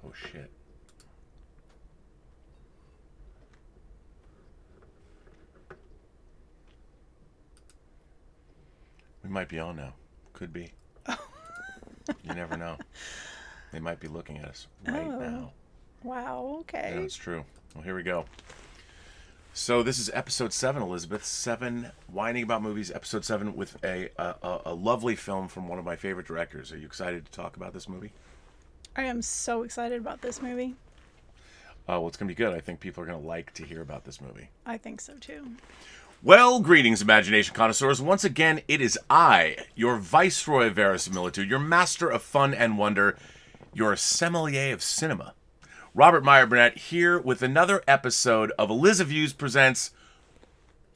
Oh, shit. We might be on now. Could be. You never know. They might be looking at us right now. Wow, okay. Yeah, that's true. Well, here we go. So this is episode 7, Elizabeth. 7, Whining About Movies, episode 7, with a lovely film from one of my favorite directors. Are you excited to talk about this movie? I am so excited about this movie. Well, it's going to be good. I think people are going to like to hear about this movie. I think so, too. Well, greetings, imagination connoisseurs. Once again, it is I, your viceroy of verisimilitude, your master of fun and wonder, your sommelier of cinema, Robert Meyer Burnett, here with another episode of Elizaviews Presents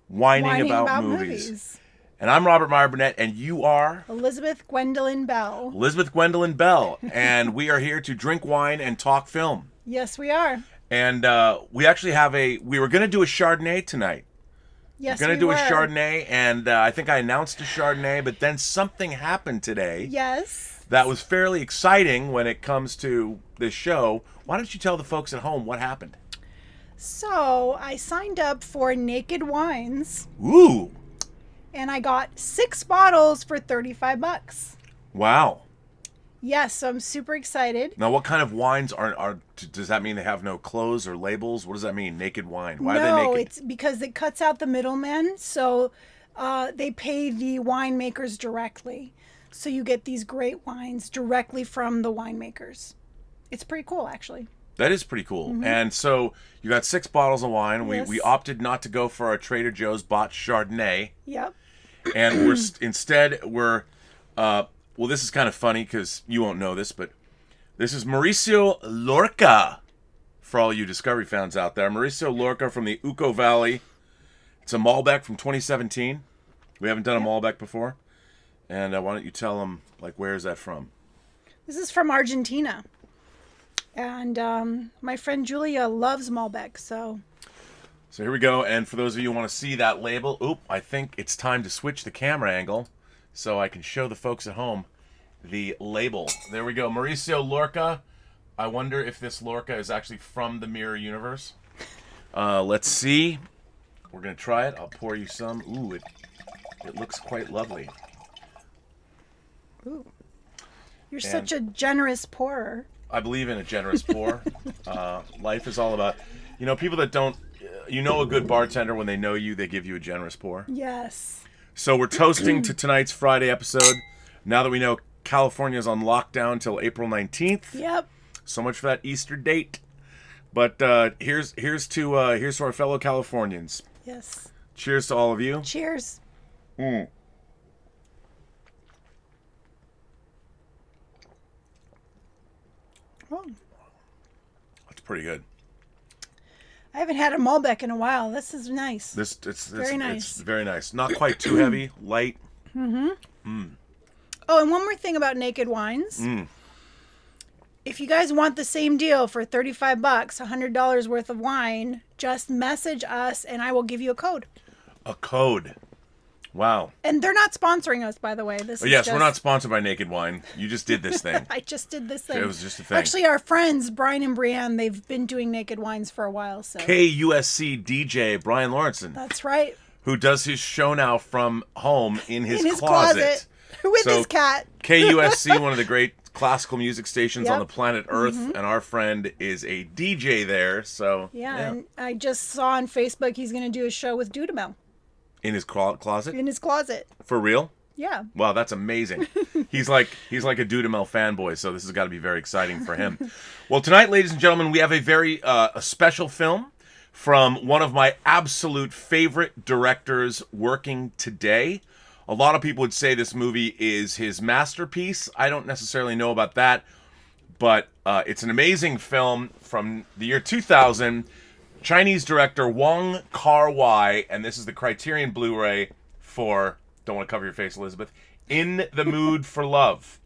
Whining About Movies. And I'm Robert Meyer Burnett, and you are? Elizabeth Gwendolyn Bell. Elizabeth Gwendolyn Bell. And we are here to drink wine and talk film. Yes, we are. And we actually have we were going to do a Chardonnay tonight. Yes, we're going to do a Chardonnay, and I think I announced a Chardonnay, but then something happened today. Yes. That was fairly exciting when it comes to this show. Why don't you tell the folks at home what happened? So, I signed up for Naked Wines. Ooh. And I got 6 bottles for $35. Wow. Yes, so I'm super excited. Now, what kind of wines are does that mean they have no clothes or labels? What does that mean, naked wine? Why are they naked? No, it's because it cuts out the middlemen, so they pay the winemakers directly. So you get these great wines directly from the winemakers. It's pretty cool, actually. That is pretty cool. Mm-hmm. And so you got 6 bottles of wine. Yes. We opted not to go for our Trader Joe's bought Chardonnay. Yep. And we're well, this is kind of funny because you won't know this, but this is Mauricio Lorca, for all you Discovery fans out there. Mauricio Lorca from the Uco Valley. It's a Malbec from 2017. We haven't done a Malbec before. And why don't you tell them, where is that from? This is from Argentina. And my friend Julia loves Malbec, so... So here we go. And for those of you who want to see that label, I think it's time to switch the camera angle so I can show the folks at home the label. There we go. Mauricio Lorca. I wonder if this Lorca is actually from the Mirror Universe. Let's see. We're going to try it. I'll pour you some. Ooh, it looks quite lovely. Ooh. You're such a generous pourer. I believe in a generous pour. Life is all about, people that don't, a good bartender when they know you, they give you a generous pour. Yes. So we're toasting to tonight's Friday episode. Now that we know California's on lockdown till April 19th. Yep. So much for that Easter date. But here's to our fellow Californians. Yes. Cheers to all of you. Cheers. Mm. Oh. That's pretty good. I haven't had a Malbec in a while. This is nice. It's very nice. It's very nice. Not quite too heavy. Light. Mm-hmm. Mm. Oh, and one more thing about Naked Wines. Mm. If you guys want the same deal for $35, $100 worth of wine, just message us and I will give you a code. A code. Wow. And they're not sponsoring us, by the way. We're not sponsored by Naked Wine. You just did this thing. I just did this thing. It was just a thing. Actually, our friends, Brian and Brianne, they've been doing Naked Wines for a while. So KUSC DJ Brian Lawrenson. That's right. Who does his show now from home in his closet. With his cat. KUSC, one of the great classical music stations on the planet Earth, mm-hmm. and our friend is a DJ there. So yeah, and I just saw on Facebook he's going to do a show with Dudamel. In his closet? In his closet. For real? Yeah. Wow, that's amazing. He's like a Dudamel fanboy, so this has got to be very exciting for him. Well, tonight, ladies and gentlemen, we have a very a special film from one of my absolute favorite directors working today. A lot of people would say this movie is his masterpiece. I don't necessarily know about that, but it's an amazing film from the year 2000. Chinese director Wong Kar-Wai, and this is the Criterion Blu-ray for, don't want to cover your face, Elizabeth, In the Mood for Love,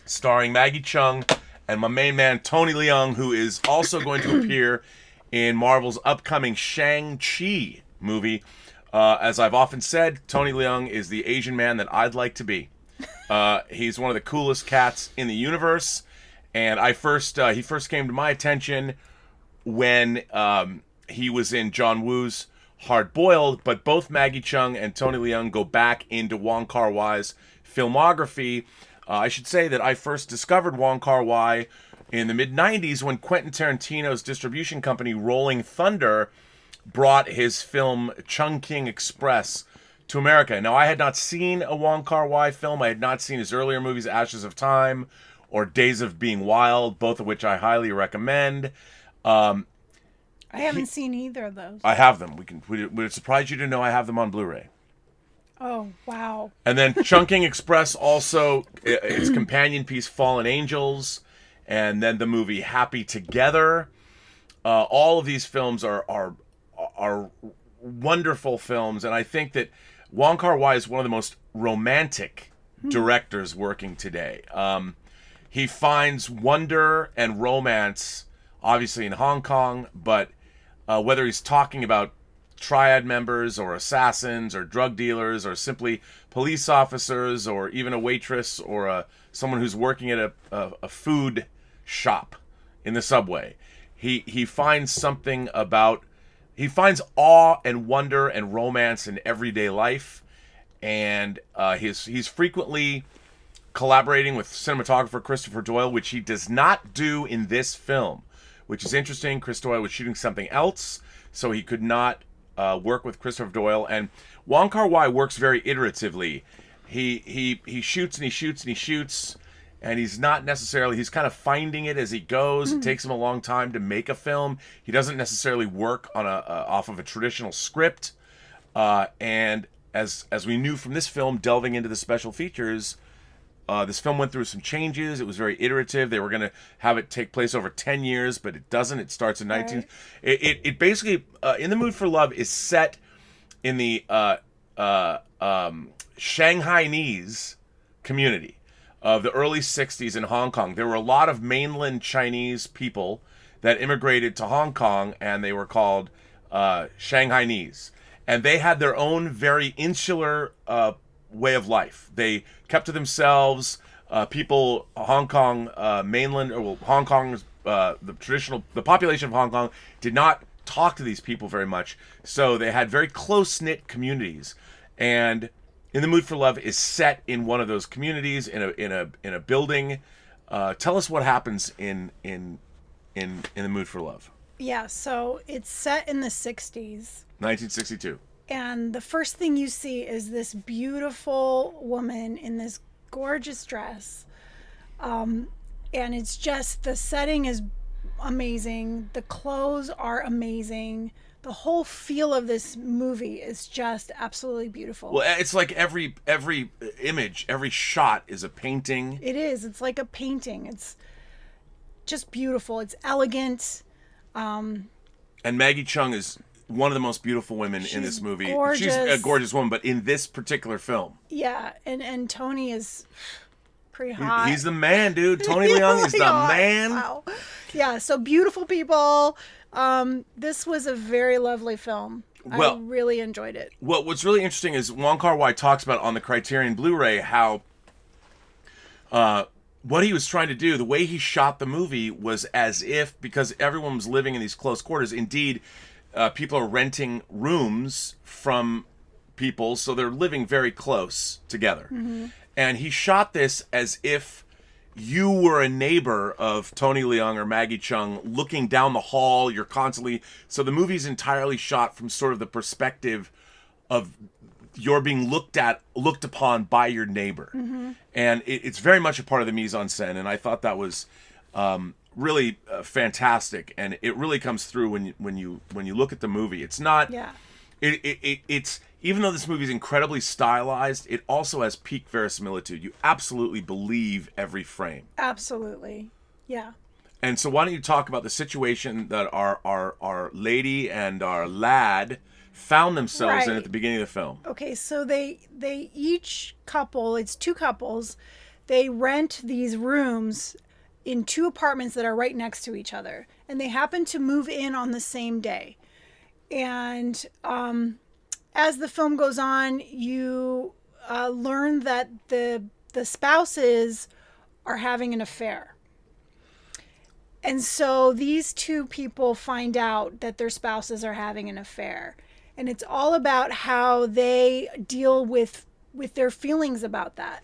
starring Maggie Cheung and my main man Tony Leung, who is also going to appear in Marvel's upcoming Shang-Chi movie. As I've often said, Tony Leung is the Asian man that I'd like to be. He's one of the coolest cats in the universe, And he first came to my attention when he was in John Woo's Hard Boiled, but both Maggie Cheung and Tony Leung go back into Wong Kar-Wai's filmography. I should say that I first discovered Wong Kar-Wai in the mid-90s when Quentin Tarantino's distribution company Rolling Thunder brought his film Chungking Express to America. Now, I had not seen a Wong Kar-Wai film. I had not seen his earlier movies, Ashes of Time or Days of Being Wild, both of which I highly recommend. I haven't seen either of those. I have them. Would it surprise you to know I have them on Blu-ray? Oh, wow. And then Chungking Express also, its companion piece, Fallen Angels, and then the movie Happy Together. All of these films are wonderful films, and I think that Wong Kar-Wai is one of the most romantic directors working today. He finds wonder and romance, obviously in Hong Kong, but whether he's talking about triad members or assassins or drug dealers or simply police officers or even a waitress or someone who's working at a food shop in the subway, he finds something about, he finds awe and wonder and romance in everyday life, and he's frequently collaborating with cinematographer Christopher Doyle, which he does not do in this film, which is interesting. Chris Doyle was shooting something else, so he could not work with Christopher Doyle. And Wong Kar-Wai works very iteratively. He shoots and he shoots and he shoots, and he's not necessarily, he's kind of finding it as he goes. It takes him a long time to make a film. He doesn't necessarily work on off of a traditional script. And as we knew from this film, delving into the special features, this film went through some changes. It was very iterative. They were going to have it take place over 10 years, but it doesn't. It starts in 19... Right. It basically, In the Mood for Love is set in the Shanghainese community of the early 60s in Hong Kong. There were a lot of mainland Chinese people that immigrated to Hong Kong, and they were called Shanghainese. And they had their own very insular way of life. They kept to themselves. Hong Kong mainland, Hong Kong's the population of Hong Kong did not talk to these people very much, so they had very close-knit communities. And In the Mood for Love is set in one of those communities in a building. Tell us what happens in The Mood for Love. Yeah, so it's set in the 60s. 1962. And the first thing you see is this beautiful woman in this gorgeous dress. And it's just, the setting is amazing. The clothes are amazing. The whole feel of this movie is just absolutely beautiful. Well, it's like every image, every shot is a painting. It is. It's like a painting. It's just beautiful. It's elegant. And Maggie Cheung is one of the most beautiful women in this movie. Gorgeous. She's a gorgeous woman, but in this particular film. Yeah, and Tony is pretty hot. He's the man, dude. Tony Leung is the man. Wow. Yeah, so beautiful people. This was a very lovely film. I really enjoyed it. What's really interesting is Wong Kar-Wai talks about on the Criterion Blu-ray how what he was trying to do, the way he shot the movie was as if, because everyone was living in these close quarters, indeed, people are renting rooms from people, so they're living very close together. Mm-hmm. And he shot this as if you were a neighbor of Tony Leung or Maggie Cheung looking down the hall. You're constantly... So the movie's entirely shot from sort of the perspective of you're being looked upon by your neighbor. Mm-hmm. And it's very much a part of the mise en scène, and I thought that was really fantastic, and it really comes through when you look at the movie. It's not... Yeah. It's... Even though this movie is incredibly stylized, it also has peak verisimilitude. You absolutely believe every frame. Absolutely. Yeah. And so why don't you talk about the situation that our lady and our lad found themselves in at the beginning of the film. Okay, so they each couple, it's two couples, they rent these rooms in two apartments that are right next to each other. And they happen to move in on the same day. And as the film goes on, you learn that the spouses are having an affair. And so these two people find out that their spouses are having an affair. And it's all about how they deal with their feelings about that.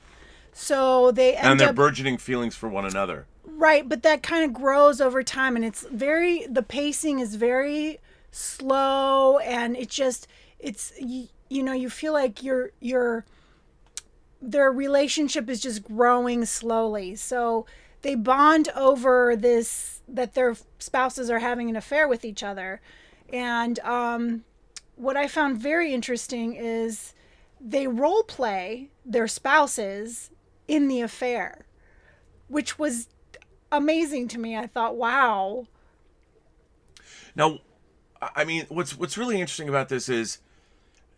So they end And their up burgeoning feelings for one another. right, but that kind of grows over time, and the pacing is very slow, and it's you feel like their relationship is just growing slowly. So they bond over this, that their spouses are having an affair with each other. And what I found very interesting is they role play their spouses in the affair, which was amazing to me. I thought, wow. Now, I mean, what's really interesting about this is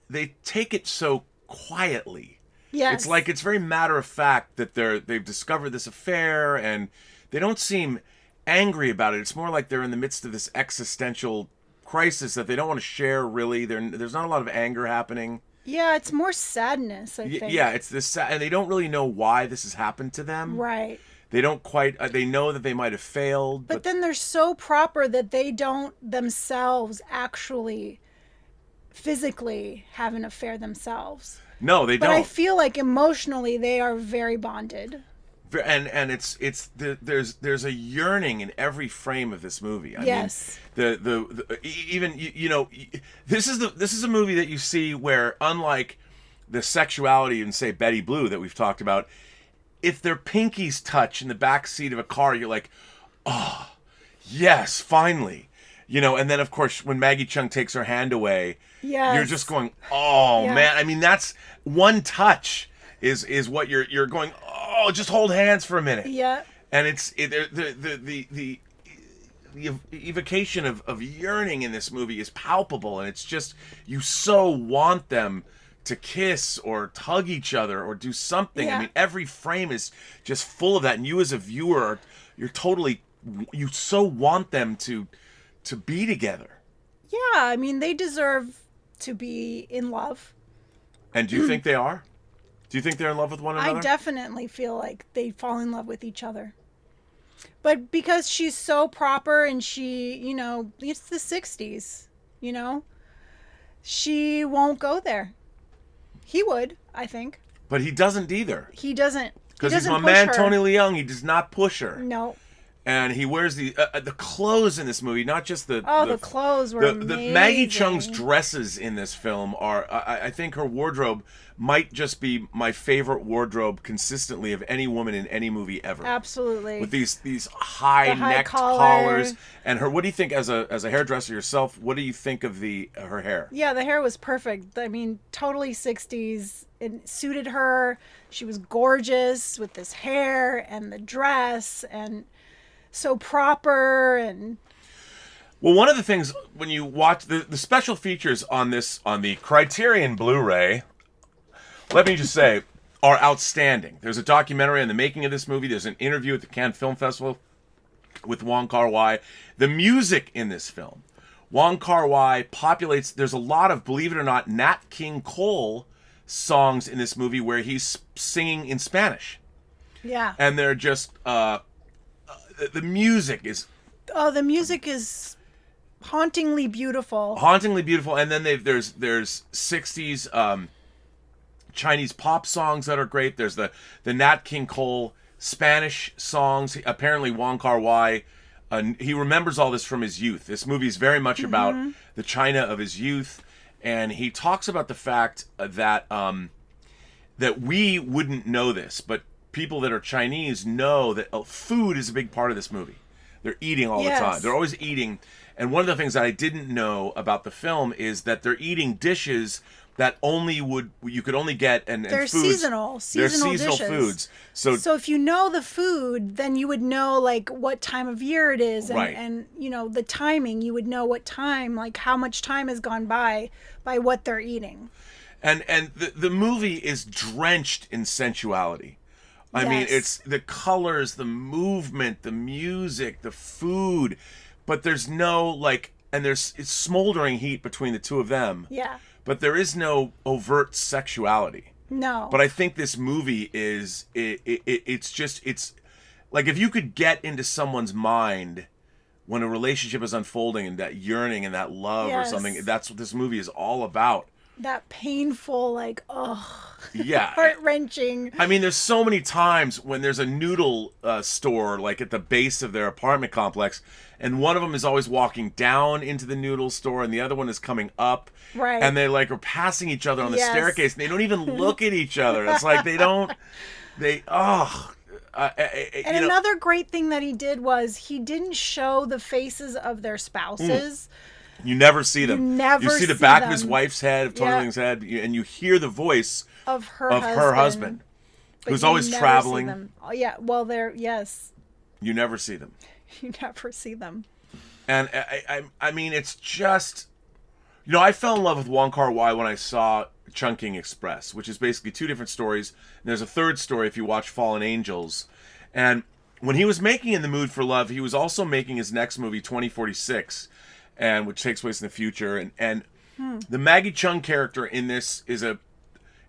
they take it so quietly. Yes. It's like it's very matter of fact that they've discovered this affair, and they don't seem angry about it. It's more like they're in the midst of this existential crisis that they don't want to share. Really, there's not a lot of anger happening. Yeah, it's more sadness, I think. Yeah, it's this, and they don't really know why this has happened to them. Right. They don't quite. They know that they might have failed, but then they're so proper that they don't themselves actually physically have an affair themselves. No, they But don't. I feel like emotionally they are very bonded. And there's a yearning in every frame of this movie. I Yes. mean, even this is a movie that you see where, unlike the sexuality in, say, Betty Blue that we've talked about, if their pinkies touch in the back seat of a car, you're like, oh, yes, finally. And then of course when Maggie Chung takes her hand away, Yes. you're just going, oh Yeah. man. I mean, that's one touch is what you're going, oh, just hold hands for a minute. Yeah. And the evocation of yearning in this movie is palpable, and it's just, you so want them to kiss or hug each other or do something. Yeah. I mean, every frame is just full of that, and you as a viewer, you so want them to be together. Yeah, I mean, they deserve to be in love. And do you think they are? Do you think they're in love with one another? I definitely feel like they fall in love with each other. But because she's so proper, and she, it's the 60s, she won't go there. He would, I think. But he doesn't either. He doesn't. Because he's my push man, her. Tony Leung. He does not push her. No. And he wears the clothes in this movie, not just the clothes were amazing. The Maggie Chung's dresses in this film are, I think her wardrobe might just be my favorite wardrobe consistently of any woman in any movie ever. Absolutely. With these high necked collars, and her. What do you think, as a hairdresser yourself? What do you think of her hair? Yeah, the hair was perfect. I mean, totally 60s. It suited her. She was gorgeous with this hair and the dress, and so proper. And well, one of the things when you watch the special features on the Criterion Blu-ray, let me just say, are outstanding. There's a documentary on the making of this movie. There's an interview at the Cannes Film Festival with Wong Kar-Wai. The music in this film, Wong Kar-Wai populates. There's a lot of, believe it or not, Nat King Cole songs in this movie where he's singing in Spanish. yeah. And they're just the music is The music is hauntingly beautiful. And then there's 60s Chinese pop songs that are great. There's the Nat King Cole Spanish songs. Apparently Wong Kar-Wai, he remembers all this from his youth. This movie is very much about the China of his youth, and he talks about the fact that we wouldn't know this, but people that are Chinese know that food is a big part of this movie. They're eating all the time. They're always eating. And one of the things that I didn't know about the film is that they're eating dishes that you could only get, and they're foods, seasonal seasonal dishes. foods. So if you know the food, then you would know like what time of year it is, and, Right. and the timing. You would know what time, like how much time has gone by what they're eating. and the movie is drenched in sensuality. I mean, Yes. it's the colors, the movement, the music, the food, but there's no it's smoldering heat between the two of them. Yeah. But there is no overt sexuality. No. But I think this movie is like if you could get into someone's mind when a relationship is unfolding and that yearning and that love or Yes. something, that's what this movie is all about. That painful, like, oh, Yeah. heart-wrenching. I mean, there's so many times when there's a noodle store, like at the base of their apartment complex, and one of them is always walking down into the noodle store, and the other one is coming up. Right. And they like are passing each other on the Yes. staircase, and they don't even look at each other. It's like they don't. They And another great thing that he did was he didn't show the faces of their spouses. You never see them. You never see the see back them. of his wife's head, of Tony Yeah. Ling's head, and you hear the voice Of her husband, But who's you always never see traveling. them. Oh, yeah, well, yes, You never see them. you never see them. And I mean, it's just, I fell in love with Wong Kar-Wai when I saw Chungking Express, which is basically two different stories. And there's a third story if you watch Fallen Angels. And when he was making In the Mood for Love, he was also making his next movie, 2046, and which takes place in the future. And the Maggie Chung character in this is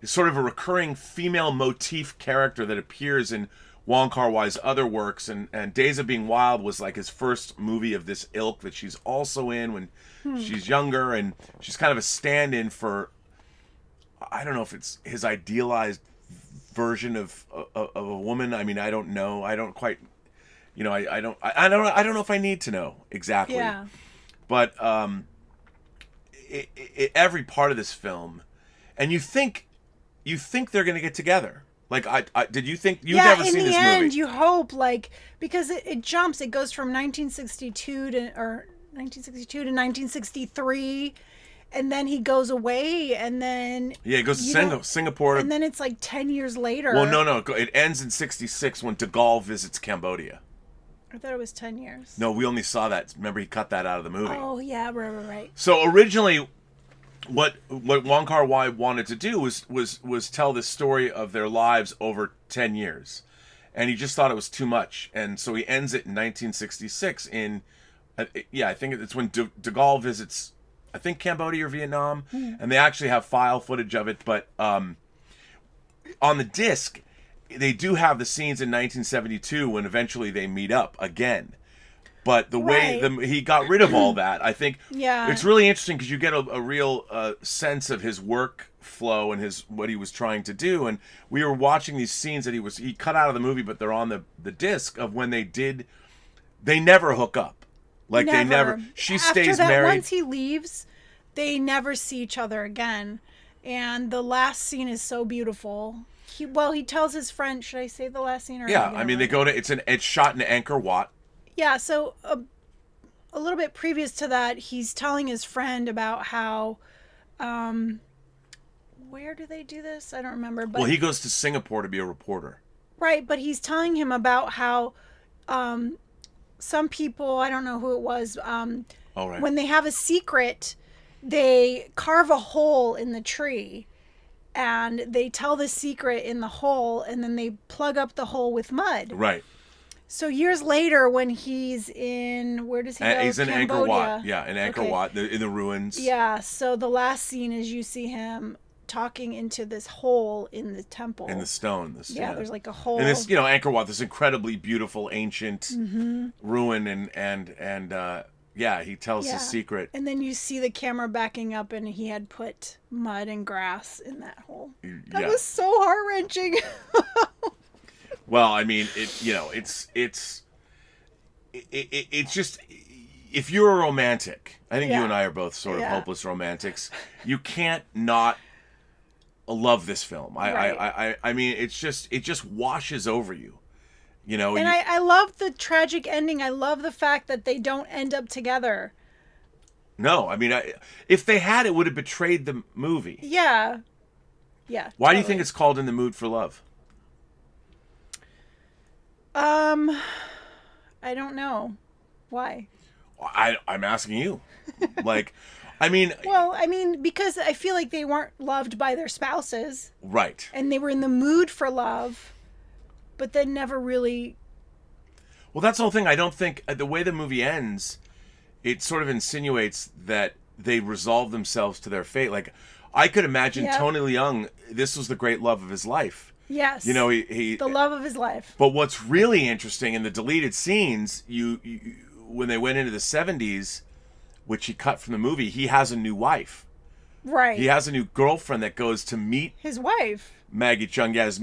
sort of a recurring female motif character that appears in Wong Kar-Wai's other works, and Days of Being Wild was like his first movie of this ilk that she's also in when she's younger, and she's kind of a stand-in for, I don't know if it's his idealized version of a woman. I mean, I don't know. I don't quite, I don't know if I need to know exactly. Yeah. But every part of this film, and you think they're going to get together. Like, did you think you've never seen this movie? In the end, you hope, like, because it jumps. It goes from 1962 to 1963, and then he goes away, and then he goes to Singapore, and then it's like 10 years later. Well, no, it ends in '66 when De Gaulle visits Cambodia. I thought it was 10 years. No, we only saw that. Remember, he cut that out of the movie. Oh yeah, right. So originally, what Wong Kar-Wai wanted to do was tell this story of their lives over 10 years, and he just thought it was too much, and so he ends it in 1966 in, I think it's when De Gaulle visits, I think Cambodia or Vietnam, and they actually have file footage of it, but on the disc, they do have the scenes in 1972 when eventually they meet up again. But the way he got rid of all that, I think it's really interesting because you get a real sense of his workflow and what he was trying to do. And we were watching these scenes that he cut out of the movie, but they're on the disc of when they never hook up. Like they never. She stays married. Once he leaves, they never see each other again. And the last scene is so beautiful. He tells his friend. Should I say the last scene? Or I mean, they go to it's shot in Angkor Wat. Yeah, so a little bit previous to that, he's telling his friend about how, where do they do this? I don't remember. But, well, he goes to Singapore to be a reporter. Right, but he's telling him about how some people, I don't know who it was, when they have a secret, they carve a hole in the tree. And they tell the secret in the hole, and then they plug up the hole with mud. Right. So years later, when he's in, where does he go? He's in Cambodia. Angkor Wat. Yeah, in Angkor Wat, in the ruins. Yeah, so the last scene is you see him talking into this hole in the temple. In the stone. Yeah, there's like a hole. And this, Angkor Wat, this incredibly beautiful ancient ruin, and he tells his secret. And then you see the camera backing up, and he had put mud and grass in that hole. That was so heart-wrenching. Well, I mean, it's just, if you're a romantic, I think you and I are both sort of hopeless romantics. You can't not love this film. I mean, it just washes over you. And I love the tragic ending. I love the fact that they don't end up together. No, I mean, if they had, it would have betrayed the movie. Yeah. Yeah. Why do you think it's called In the Mood for Love? I don't know. Why? I'm asking you. Like, I mean... Well, because I feel like they weren't loved by their spouses. Right. And they were in the mood for love, but then never really... Well, that's the whole thing. I don't think... The way the movie ends, it sort of insinuates that they resolve themselves to their fate. Like, I could imagine Tony Leung, this was the great love of his life. Yes. You know, he the love of his life. But what's really interesting in the deleted scenes, when they went into the 70s, which he cut from the movie, he has a new wife. Right. He has a new girlfriend that goes to meet his wife. Maggie Chung. Yeah, it's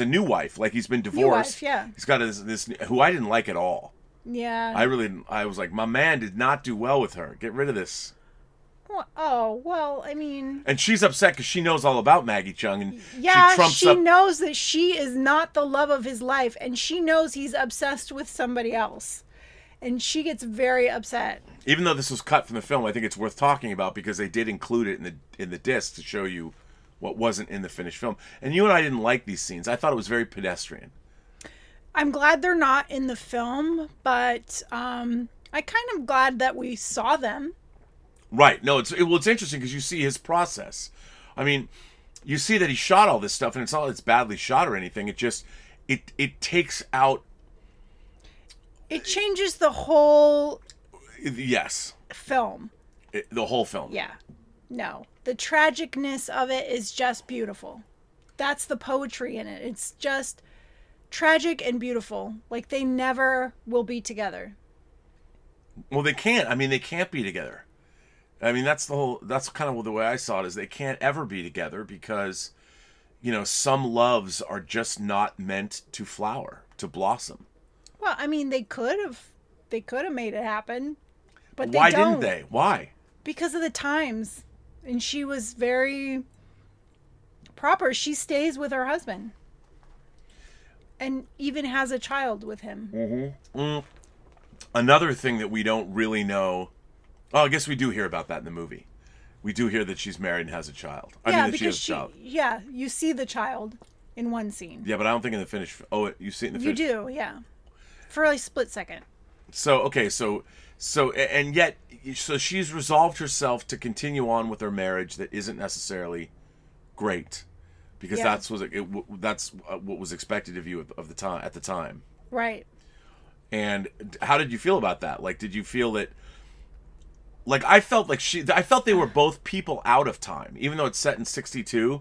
a new wife. Like, he's been divorced. New wife, yeah. He's got this who I didn't like at all. Yeah. I was like, my man did not do well with her. Get rid of this. Well, I mean... And she's upset because she knows all about Maggie Chung. And she knows that she is not the love of his life. And she knows he's obsessed with somebody else. And she gets very upset. Even though this was cut from the film, I think it's worth talking about because they did include it in the disc to show you what wasn't in the finished film. And you and I didn't like these scenes. I thought it was very pedestrian. I'm glad they're not in the film, but I kind of glad that we saw them. Right. No, it's interesting because you see his process. I mean, you see that he shot all this stuff, and it's not like it's badly shot or anything. It just it takes out. It changes the whole. Yes. Film. The whole film. Yeah. No, the tragicness of it is just beautiful. That's the poetry in it. It's just tragic and beautiful. Like they never will be together. Well, they can't. I mean, they can't be together. I mean, that's kind of the way I saw it, is they can't ever be together because, you know, some loves are just not meant to flower, to blossom. Well, I mean, they could have made it happen, but why they don't. Didn't they? Why? Because of the times, and she was very proper. She stays with her husband, and even has a child with him. Mm-hmm. Another thing that we don't really know. Oh, I guess we do hear about that in the movie. We do hear that she's married and has a child. That she has a child. Yeah, you see the child in one scene. Yeah, but I don't think in the finish. Oh, you see it in the finish. You do, yeah, for a split second. So okay, so and yet, so she's resolved herself to continue on with her marriage that isn't necessarily great, because that's what was expected of you of the time at the time. Right. And how did you feel about that? Like, did you feel that? Like, I felt they were both people out of time. Even though it's set in 1962,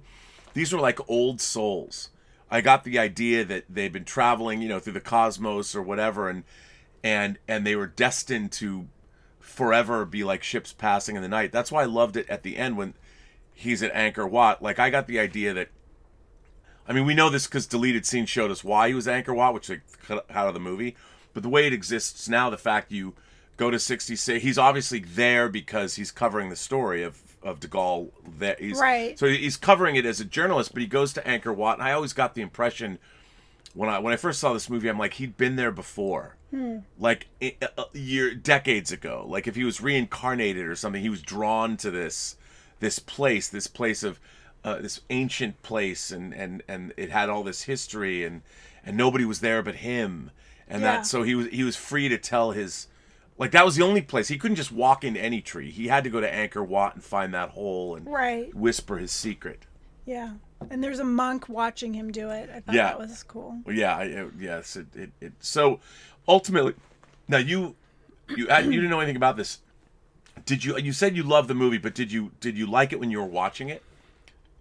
these were like old souls. I got the idea that they'd been traveling, you know, through the cosmos or whatever, and they were destined to forever be like ships passing in the night. That's why I loved it at the end when he's at Angkor Wat. Like, I got the idea that, I mean, we know this because deleted scenes showed us why he was Angkor Wat, which they cut out of the movie. But the way it exists now, the fact you go to 66. He's obviously there because he's covering the story of de Gaulle. Right. So he's covering it as a journalist, but he goes to Angkor Wat, and I always got the impression when I first saw this movie, I'm like, he'd been there before, like decades ago. Like if he was reincarnated or something, he was drawn to this place of this ancient place, and it had all this history, and nobody was there but him, and that so he was free to tell his. Like, that was the only place. He couldn't just walk into any tree. He had to go to Angkor Wat and find that hole and whisper his secret. Yeah. And there's a monk watching him do it. I thought that was cool. Yeah. Yes. So, ultimately, now you didn't know anything about this. You said you loved the movie, but did you like it when you were watching it?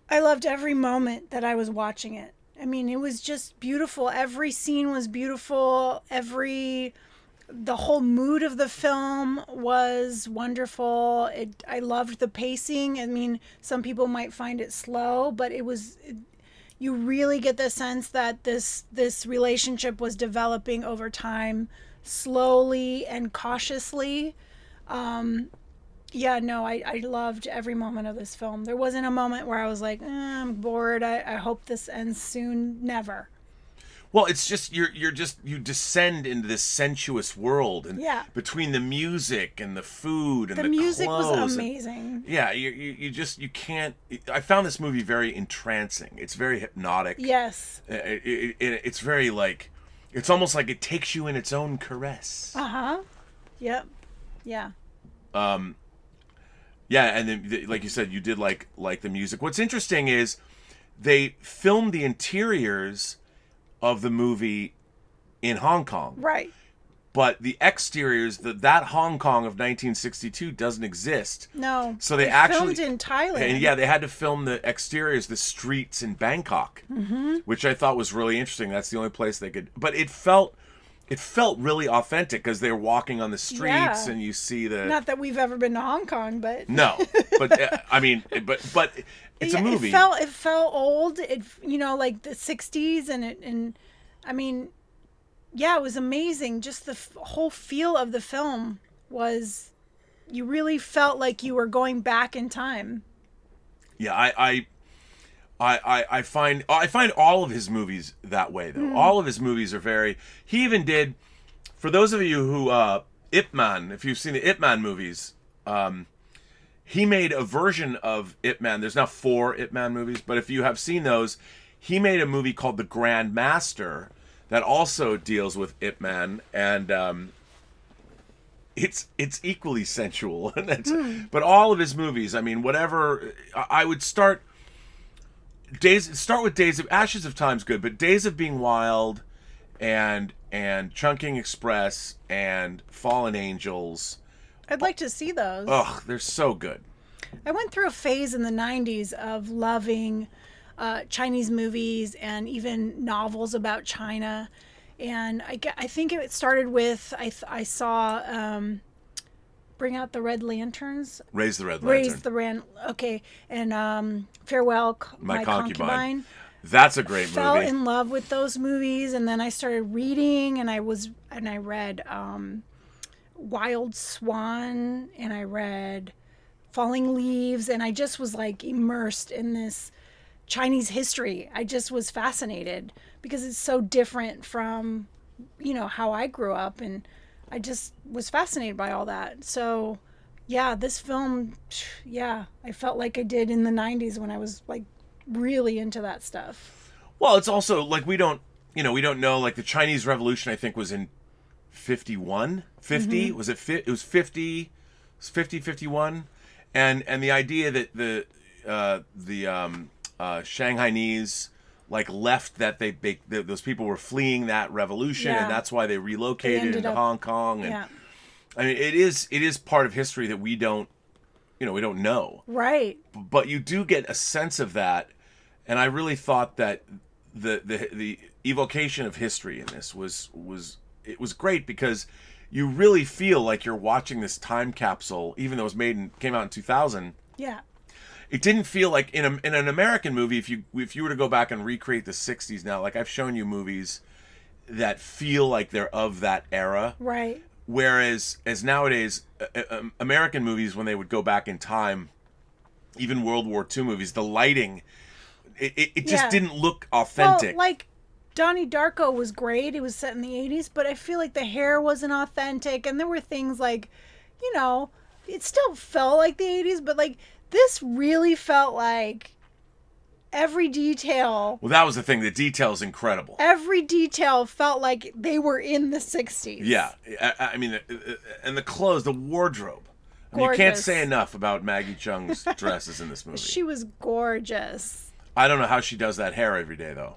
I loved every moment that I was watching it. I mean, it was just beautiful. Every scene was beautiful. The whole mood of the film was wonderful. I loved the pacing. I mean, some people might find it slow, but you really get the sense that this relationship was developing over time, slowly and cautiously. I loved every moment of this film. There wasn't a moment where I was like, I'm bored. I hope this ends soon. Never. Well, it's just you descend into this sensuous world, and between the music and the food and the music clothes was amazing. You can't. I found this movie very entrancing. It's very hypnotic. Yes. It's very like, it's almost like it takes you in its own caress. Yep. Yeah. And then like you said, you did like the music. What's interesting is they filmed the interiors of the movie in Hong Kong. Right. but the exteriors, that Hong Kong of 1962 doesn't exist. No. So they actually filmed in Thailand. And yeah, they had to film the exteriors, the streets in Bangkok, which I thought was really interesting. That's the only place they could. But it felt really authentic because they were walking on the streets and you see the. Not that we've ever been to Hong Kong, but no, but I mean, but it's a movie. It felt old. It like the '60s, and I mean, yeah, it was amazing. Just the whole feel of the film was, you really felt like you were going back in time. Yeah, I find all of his movies that way though. All of his movies are very. He even did, for those of you who Ip Man, if you've seen the Ip Man movies, he made a version of Ip Man. There's now 4 Ip Man movies, but if you have seen those, he made a movie called The Grand Master that also deals with Ip Man, and it's equally sensual. But all of his movies, I mean, whatever, I would start with Days of Ashes of Time's good, but Days of Being Wild and Chungking Express and Fallen Angels. I'd like to see those. Ugh, they're so good. I went through a phase in the '90s of loving Chinese movies and even novels about China, and I think it started with I saw Bring Out the Red Lanterns. Raise the Red Lantern. Okay, and Farewell, My Concubine. That's a great movie. Fell in love with those movies, and then I started reading, and I read Wild Swan, and I read Falling Leaves, and I just was like immersed in this Chinese history. I just was fascinated because it's so different from, how I grew up, and I just was fascinated by all that. So, yeah, this film, I felt like I did in the 90s when I was like really into that stuff. Well, it's also like we don't know, like the Chinese Revolution I think was in 51, 50, was it it was 50, 51, and the idea that the Shanghainese like left, that those people were fleeing that revolution, and that's why they relocated into Hong Kong, and I mean it is part of history that we don't know, right? But you do get a sense of that, and I really thought that the evocation of history in this was great, because you really feel like you're watching this time capsule, even though it came out in 2000. Yeah. It didn't feel like in an American movie, if you were to go back and recreate the 60s now, like I've shown you movies that feel like they're of that era. Right. Whereas nowadays, American movies, when they would go back in time, even World War II movies, the lighting, it just didn't look authentic. Well, like Donnie Darko was great. It was set in the 80s, but I feel like the hair wasn't authentic, and there were things like, it still felt like the 80s, but like this really felt like every detail. Well, that was the thing. The detail's incredible. Every detail felt like they were in the 60s. Yeah. I mean, and the clothes, the wardrobe. I mean, you can't say enough about Maggie Cheung's dresses in this movie. She was gorgeous. I don't know how she does that hair every day, though.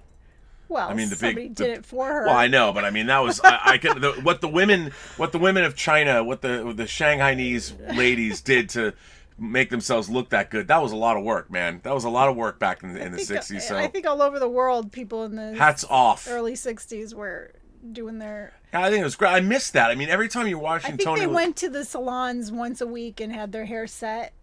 Well, I mean, somebody did it for her. Well, I know, but I mean, that was what the women of China, what the Shanghainese ladies did to make themselves look that good. That was a lot of work, man. That was a lot of work back in the 60s. So I think all over the world, people in the hats off early 60s were doing their. Yeah, I think it was great. I missed that. I mean, every time you're watching Tony, they went to the salons once a week and had their hair set.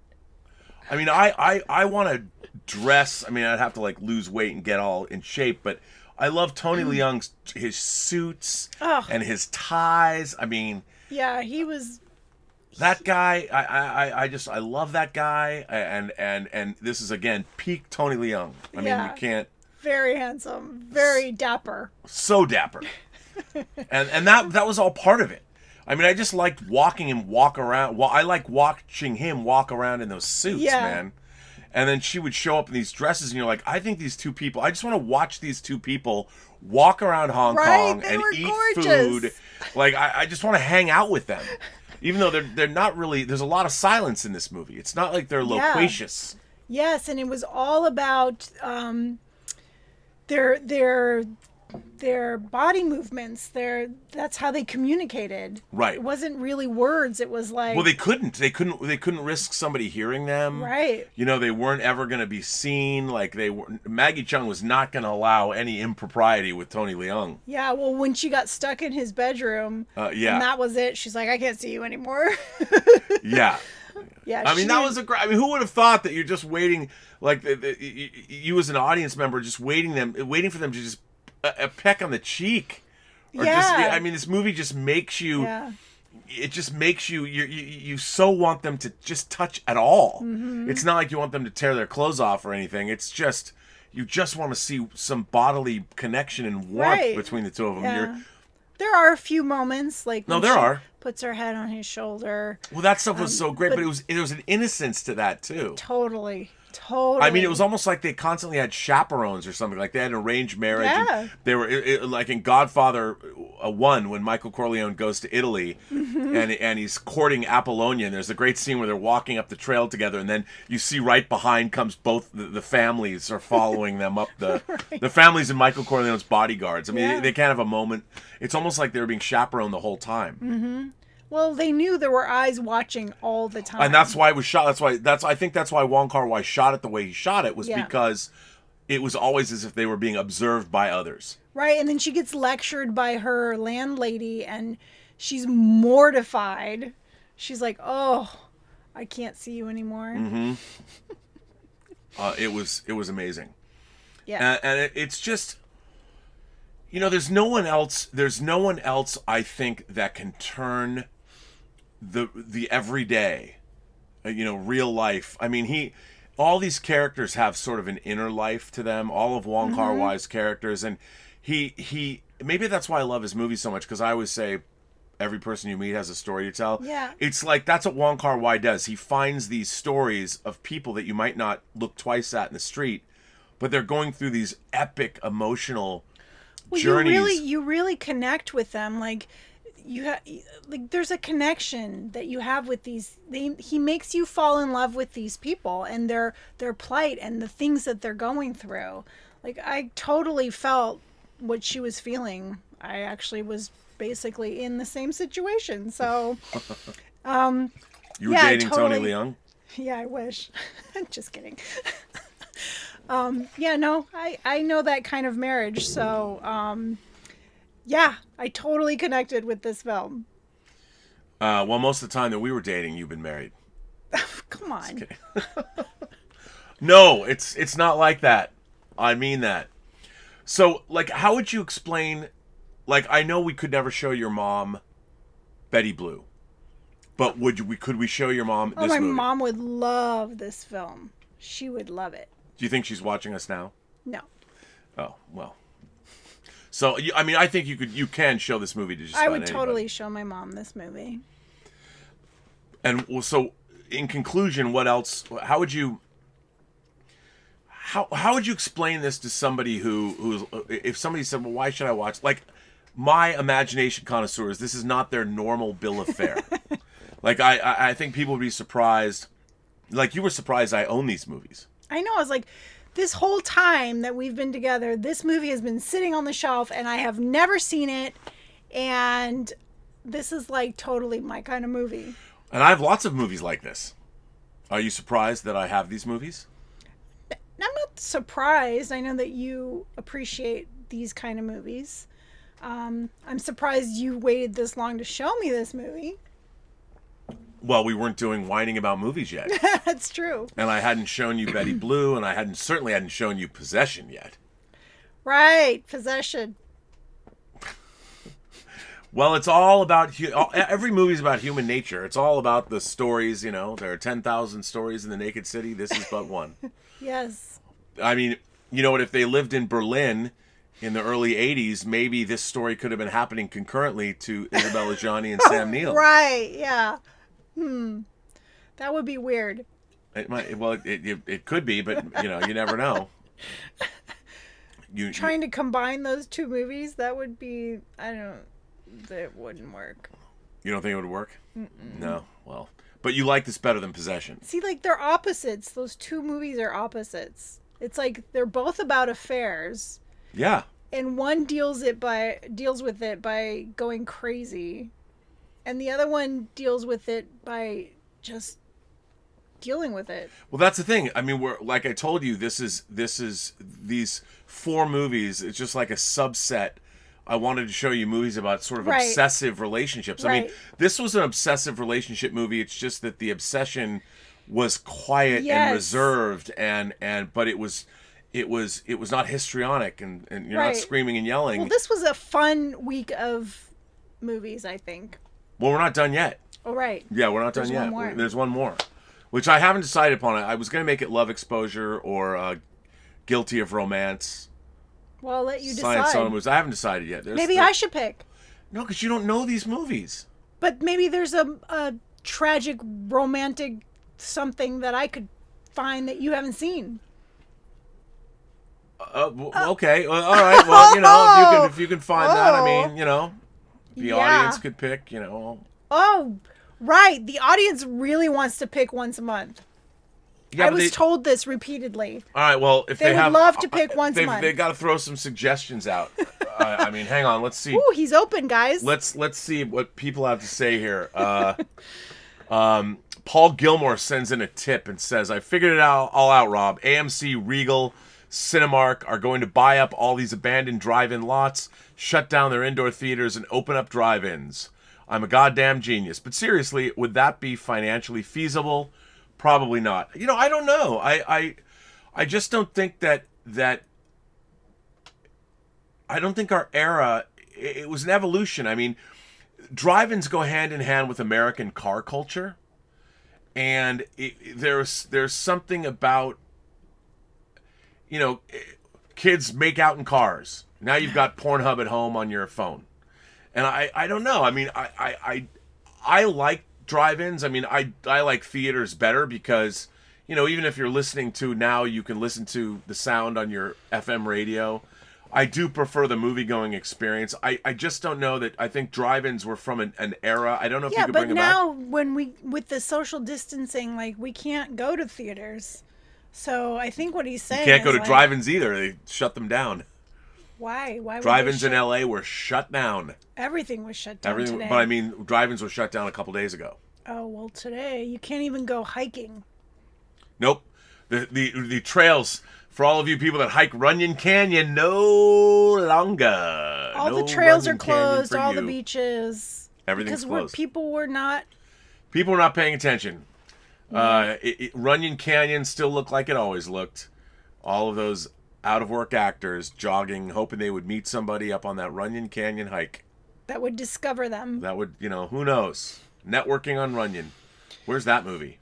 I mean, I want to dress. I mean, I'd have to like lose weight and get all in shape, but I love Tony Leung's his suits and his ties. I mean, yeah, he was. That guy, I love that guy, and this is again peak Tony Leung. I mean, you can't. Very handsome, very dapper. So dapper, and that was all part of it. I mean, I just liked watching him walk around. Well, I like watching him walk around in those suits, man. And then she would show up in these dresses, and you're like, I think these two people. I just want to watch these two people walk around Hong Kong and eat food. Like I just want to hang out with them. Even though they're not really, there's a lot of silence in this movie. It's not like they're loquacious. Yes, and it was all about their their body movements, that's how they communicated. Right. It wasn't really words. It was like, Well, they couldn't risk somebody hearing them. right. You know, they weren't ever going to be seen. Like Maggie Cheung was not going to allow any impropriety with Tony Leung. Yeah, well, when she got stuck in his bedroom, Yeah. and that was it, she's like, I can't see you anymore. Yeah. Yeah, I mean, that was I mean, who would have thought that you're just waiting, like you as an audience member, just waiting for them to just a peck on the cheek, or Yeah. just. I mean, this movie just makes you. Yeah. It just makes you so want them to just touch at all. Mm-hmm. It's not like you want them to tear their clothes off or anything. It's just you just want to see some bodily connection and warmth Right. between the two of them. Yeah. There are a few moments, like No, when there she are. puts her head on his shoulder. Well, that stuff was so great, but but there was an innocence to that too. Totally. I mean, it was almost like they constantly had chaperones or something. Like they had an arranged marriage. Yeah. And they were like in Godfather 1 when Michael Corleone goes to Italy and he's courting Apollonia. And there's a great scene where they're walking up the trail together, and then you see right behind comes both the families are following them up the families and Michael Corleone's bodyguards. I mean, Yeah. they can't have a moment. It's almost like they were being chaperoned the whole time. Well, they knew there were eyes watching all the time. And that's why it was shot. I think that's why Wong Kar-Wai shot it the way he shot it was Yeah. because it was always as if they were being observed by others. Right, and then she gets lectured by her landlady, and she's mortified. She's like, "Oh, I can't see you anymore." Mm-hmm. It was amazing. Yeah. And it's just, you know, there's no one else. I think that can turn the everyday, real life. I mean, all these characters have sort of an inner life to them. All of Wong Kar-Wai's characters, and he maybe that's why I love his movies so much, because I always say every person you meet has a story to tell. Yeah. It's like that's what Wong Kar-Wai does. He finds these stories of people that you might not look twice at in the street, but they're going through these epic emotional journeys. You really connect with them. Like there's a connection that you have with these. He makes you fall in love with these people and their plight and the things that they're going through. Like I totally felt what she was feeling. I actually was basically in the same situation. So, You were yeah, dating totally. Tony Leung? Yeah, I wish. Just kidding. Yeah, no, I know that kind of marriage. So, yeah, I totally connected with this film. Well, most of the time that we were dating, you've been married. Come on. No, it's not like that. I mean that. So, like, how would you explain? Like, I know we could never show your mom Betty Blue, but could we show your mom this my movie? mom would love this film. She would love it. Do you think she's watching us now? No. Oh, well. So, I mean, I think you can show this movie to just I about would anybody. totally show my mom this movie. And so, in conclusion, what else? How would you explain this to somebody who's if somebody said, "Well, why should I watch?" Like, my imagination connoisseurs, this is not their normal bill of fare. Like, I think people would be surprised. Like, you were surprised I own these movies. I know. I was like, this whole time that we've been together, this movie has been sitting on the shelf, and I have never seen it. And this is like totally my kind of movie. And I have lots of movies like this. Are you surprised that I have these movies? I'm not surprised. I know that you appreciate these kind of movies. I'm surprised you waited this long to show me this movie. Well, we weren't doing whining about movies yet. That's true. And I hadn't shown you Betty Blue, and I certainly hadn't shown you Possession yet. Right, Possession. Well, it's all about every movie's about human nature. It's all about the stories. There are 10,000 stories in the Naked City. This is but one. Yes. I mean, you know what? If they lived in Berlin in the early '80s, maybe this story could have been happening concurrently to Isabella Gianni and Sam Neill. Right. Yeah. That would be weird. It might. Well, it could be, but you never know. Trying to combine those two movies, that would be. That wouldn't work. You don't think it would work? Mm-mm. No. Well, but you like this better than Possession. See, like, they're opposites. Those two movies are opposites. It's like they're both about affairs. Yeah. and one deals with it by going crazy, and the other one deals with it by just dealing with it. Well, that's the thing. I mean, we're like I told you, this is these 4 movies. It's just like a subset. I wanted to show you movies about sort of Right. obsessive relationships. I mean, Right. this was an obsessive relationship movie. It's just that the obsession was quiet and Yes. reserved, but it was not histrionic, and you're Right. not screaming and yelling. Well, this was a fun week of movies, I think. Well, we're not done yet. Oh, right. Yeah, we're not done There's yet. one more. There's one more, which I haven't decided upon. I was going to make it Love Exposure or Guilty of Romance. Well, I'll let you Science decide. movies. I haven't decided yet. Maybe I should pick. No, because you don't know these movies. But maybe there's a tragic, romantic something that I could find that you haven't seen. Okay. All right. Well, if you can find that, I mean, the Yeah. audience could pick. Oh, right. The audience really wants to pick once a month. Yeah, I but was told this repeatedly. All right. Well, if They they would have, love to pick once a month. They got to throw some suggestions out. I mean, hang on. Let's see. Ooh, he's open, guys. Let's see what people have to say here. Paul Gilmore sends in a tip and says, "I figured it all out, Rob. AMC, Regal, Cinemark are going to buy up all these abandoned drive-in lots, shut down their indoor theaters, and open up drive-ins. I'm a goddamn genius. But seriously, would that be financially feasible? Probably not. I don't know. I just don't think that I don't think our era, it was an evolution. I mean, drive-ins go hand in hand with American car culture, and there's something about, kids make out in cars. Now you've got Pornhub at home on your phone, and I don't know. I mean, I like drive-ins. I mean, I like theaters better because, even if you're listening to now, you can listen to the sound on your FM radio. I do prefer the movie-going experience. I just don't know that. I think drive-ins were from an era. I don't know if you could bring them back. Yeah, but now with the social distancing, like, we can't go to theaters. So I think what he's saying You can't go is, to like, drive-ins either. They shut them down. Why? Why would Drive-ins they in LA were shut down. Everything was shut down Everything, today. but I mean, drive-ins were shut down a couple days ago. Oh, well, today you can't even go hiking. Nope. The trails for all of you people that hike Runyon Canyon no longer. All No the trails Runyon are Canyon closed. for All the you. beaches. Everything's because closed. people were not. People were not paying attention. Runyon Canyon still looked like it always looked. All of those out-of-work actors jogging, hoping they would meet somebody up on that Runyon Canyon hike. That would discover them. That would, who knows? Networking on Runyon. Where's that movie?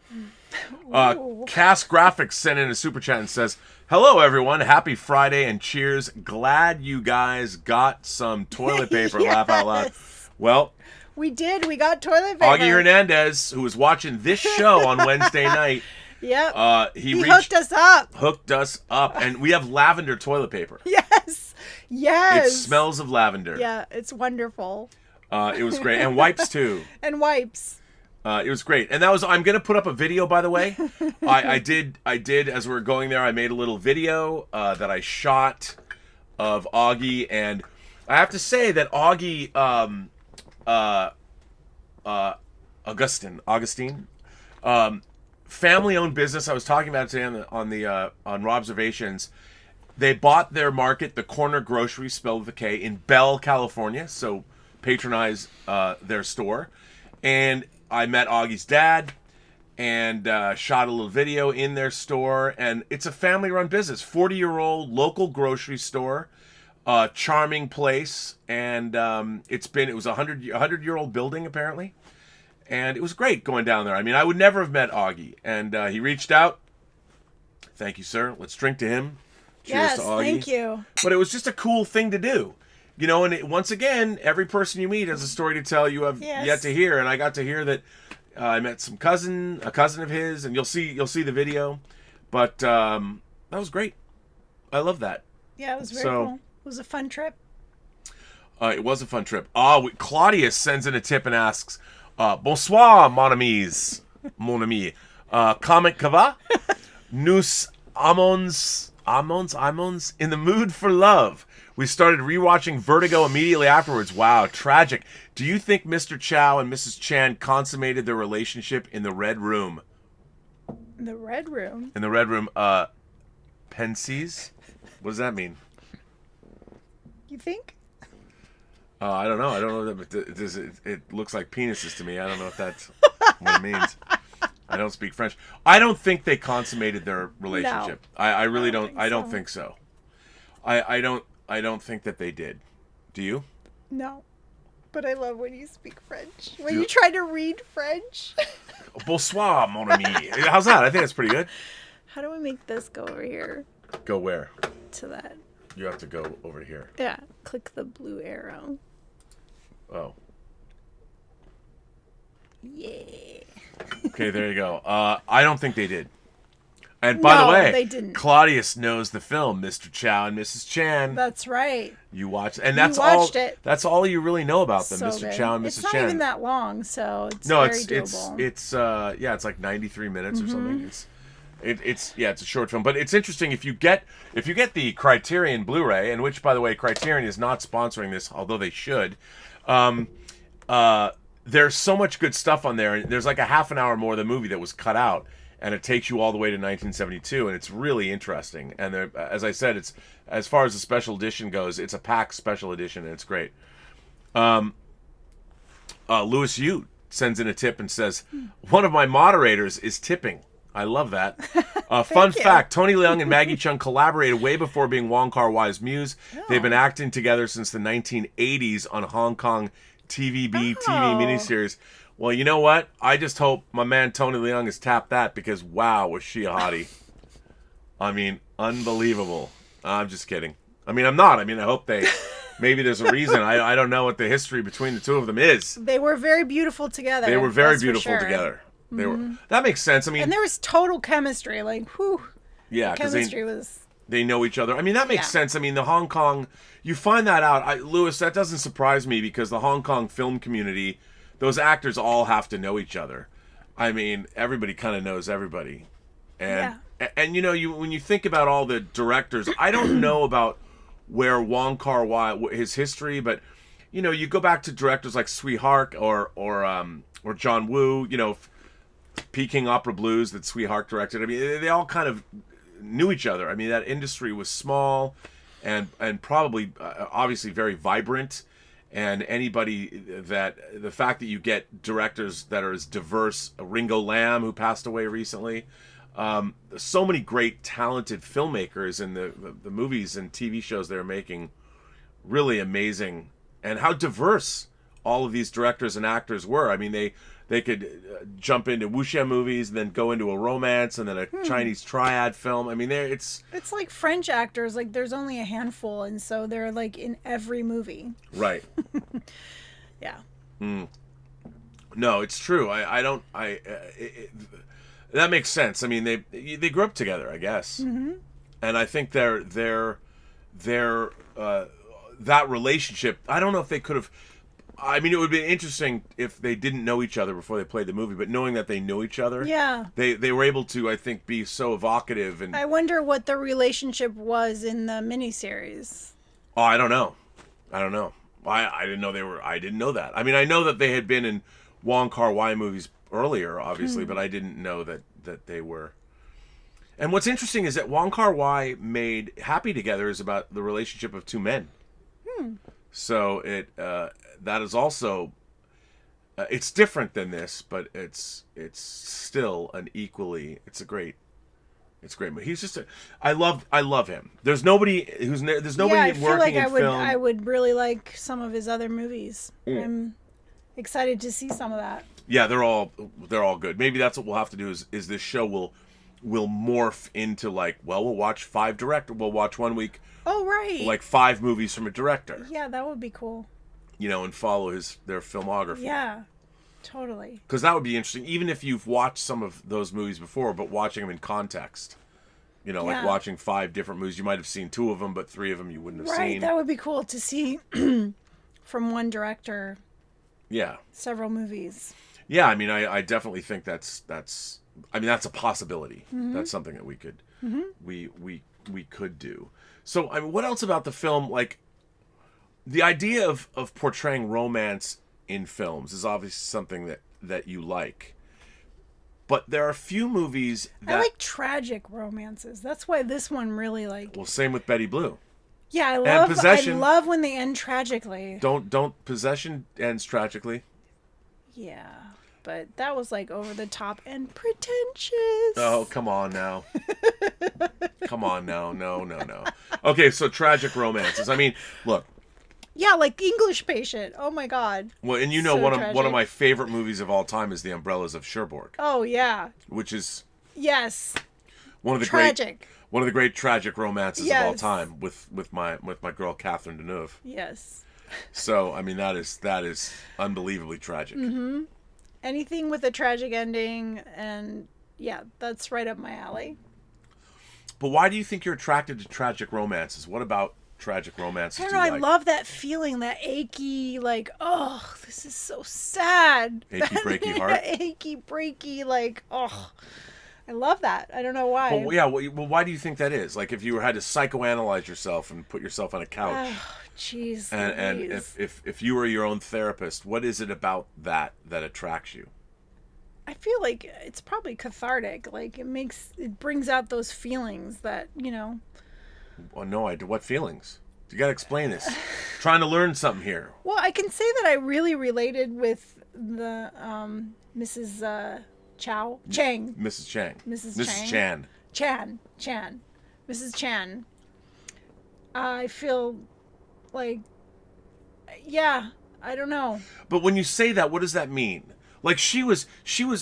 Cast Graphics sent in a super chat and says, "Hello, everyone. Happy Friday and cheers. Glad you guys got some toilet paper." Yes. Laugh out loud. Well, We did. We got toilet paper. Augie Hernandez, who was watching this show on Wednesday night, Yep. he hooked us up. Hooked us up, and we have lavender toilet paper. Yes. Yes. It smells of lavender. Yeah, it's wonderful. It was great, and wipes too. And wipes. It was great, and that was. I'm gonna put up a video, by the way. I did as we were going there. I made a little video that I shot of Augie, and I have to say that Augie, Augustine, family-owned business. I was talking about it today on Robservations. They bought their market, the Corner Grocery, spelled with a K, in Bell, California. So patronize their store, and I met Augie's dad and shot a little video in their store. And it's a family-run business, 40-year-old local grocery store, charming place. And it was a 100-year-old building apparently, and it was great going down there. I mean, I would never have met Augie, and he reached out. Thank you, sir. Let's drink to him. Cheers Yes, to Augie. thank you. But it was just a cool thing to do. And once again, every person you meet has a story to tell you have yet to hear. And I got to hear that I met a cousin of his, and you'll see the video. But that was great. I love that. Yeah, it was very cool. It was a fun trip. It was a fun trip. Claudius sends in a tip and asks, "Bonsoir, mon amis, mon ami. Comment que va? Nous amons in the mood for love. We started rewatching Vertigo immediately afterwards. Wow, tragic. Do you think Mr. Chow and Mrs. Chan consummated their relationship in the Red Room? The Red Room. In the Red Room, Pensies? What does that mean? You think? I don't know. I don't know. It looks like penises to me. I don't know if that's what it means. I don't speak French. I don't think they consummated their relationship. No. I really don't. I don't think so. I don't think that they did. Do you? No. But I love when you speak French. When you try to read French. Bonsoir, mon ami. How's that? I think that's pretty good. How do we make this go over here? Go where? To that. You have to go over here. Yeah. Click the blue arrow. Oh. Yeah. Okay, there you go. I don't think they did. And by the way, they didn't. Claudius knows the film, Mr. Chow and Mrs. Chan. That's right. You watched, and that's watched it. That's all you really know about them, So Mr. good. Chow and Mrs. It's not Chan. even that long, so it's very doable. It's like 93 minutes or something. It's a short film, but it's interesting if you get the Criterion Blu-ray, and which, by the way, Criterion is not sponsoring this, although they should. There's so much good stuff on there, and there's like a half an hour more of the movie that was cut out, and it takes you all the way to 1972, and it's really interesting. And as I said, it's as far as the special edition goes, it's a packed special edition, and it's great. Louis Ute sends in a tip and says, "One of my moderators is tipping." I love that. Fun fact, Tony Leung and Maggie Cheung collaborated way before being Wong Kar-Wai's muse. Oh. They've been acting together since the 1980s on Hong Kong TVB TV miniseries. Well, you know what? I just hope my man Tony Leung has tapped that, because wow, was she a hottie. I mean, unbelievable. I'm just kidding. I mean, I'm not. I mean, I hope they... Maybe there's a reason. I don't know what the history between the two of them is. They were very beautiful together. They were very beautiful together. They were. That makes sense. I mean, and there was total chemistry. Like, whew. Yeah, because chemistry was. They know each other. I mean, that makes sense. I mean, the Hong Kong. You find that out, Louis. That doesn't surprise me, because the Hong Kong film community, those actors all have to know each other. I mean, everybody kind of knows everybody, and you know, when you think about all the directors, I don't know about where Wong Kar-Wai, his history, but you know, you go back to directors like Tsui Hark or John Woo. You know. Peking Opera Blues that Tsui Hark directed. I mean, they all kind of knew each other. I mean, that industry was small and probably obviously very vibrant. And the fact that you get directors that are as diverse, Ringo Lam, who passed away recently, so many great talented filmmakers in the movies and TV shows they're making, really amazing. And how diverse all of these directors and actors were. I mean, they could jump into wuxia movies and then go into a romance and then a Chinese triad film. I mean, it's like French actors. Like, there's only a handful, and so they're like in every movie. Right. Yeah. No, it's true. That makes sense. I mean, they grew up together, I guess, and I think their that relationship. I don't know if they could have. I mean, it would be interesting if they didn't know each other before they played the movie, but knowing that they know each other, they were able to, I think, be so evocative. And I wonder what the relationship was in the miniseries. Oh, I don't know. I didn't know they were. I didn't know that. I mean, I know that they had been in Wong Kar-Wai movies earlier, obviously, but I didn't know that they were. And what's interesting is that Wong Kar-Wai made Happy Together is about the relationship of two men. So that is also it's different than this, but it's still it's a great movie. He's just I love him. There's nobody working in film. I would really like some of his other movies. I'm excited to see some of that. Yeah, they're all good. Maybe that's what we'll have to do is this show will morph into like, well, we'll watch 5 directors. We'll watch 1 week. Oh, right. Like 5 movies from a director. Yeah, that would be cool. You know, and follow their filmography. Yeah, totally. Because that would be interesting, even if you've watched some of those movies before, but watching them in context. You know, like watching 5 different movies. You might have seen 2 of them, but 3 of them you wouldn't have seen. Right, that would be cool to see from one director. Yeah. Several movies. Yeah, I mean, I definitely think that's a possibility. That's something that we could we could do. So, I mean, what else about the film? Like, the idea of portraying romance in films is obviously something that you like. But there are a few movies that... I like tragic romances. That's why this one really like... Well, same with Betty Blue. Yeah, I love when they end tragically. Don't Possession ends tragically. Yeah, but that was like over the top and pretentious. Oh, come on now. Come on now. No. Okay, so tragic romances. I mean, look. Yeah, like English Patient. Oh my God. Well, and you know, so one of my favorite movies of all time is The Umbrellas of Cherbourg. Oh yeah. Which is one of the great tragic romances of all time with my girl Catherine Deneuve. Yes. So I mean that is unbelievably tragic. Mm-hmm. Anything with a tragic ending, and yeah, that's right up my alley. But why do you think you're attracted to tragic romances? What about tragic romances? I don't know. I love that feeling, that achy, like, oh, this is so sad. Achy breaky heart. Achy breaky, like, oh. I love that. I don't know why. Well, yeah. Well, why do you think that is? Like, if you had to psychoanalyze yourself and put yourself on a couch, jeez. And if you were your own therapist, what is it about that attracts you? I feel like it's probably cathartic. Like it brings out those feelings that, you know. Well, no, what feelings? You got to explain this. Trying to learn something here. Well, I can say that I really related with the Mrs. Chang. Mrs. Chang. Mrs. Chan. Chan. Mrs. Chan. I feel like, yeah, I don't know. But when you say that, what does that mean? Like she was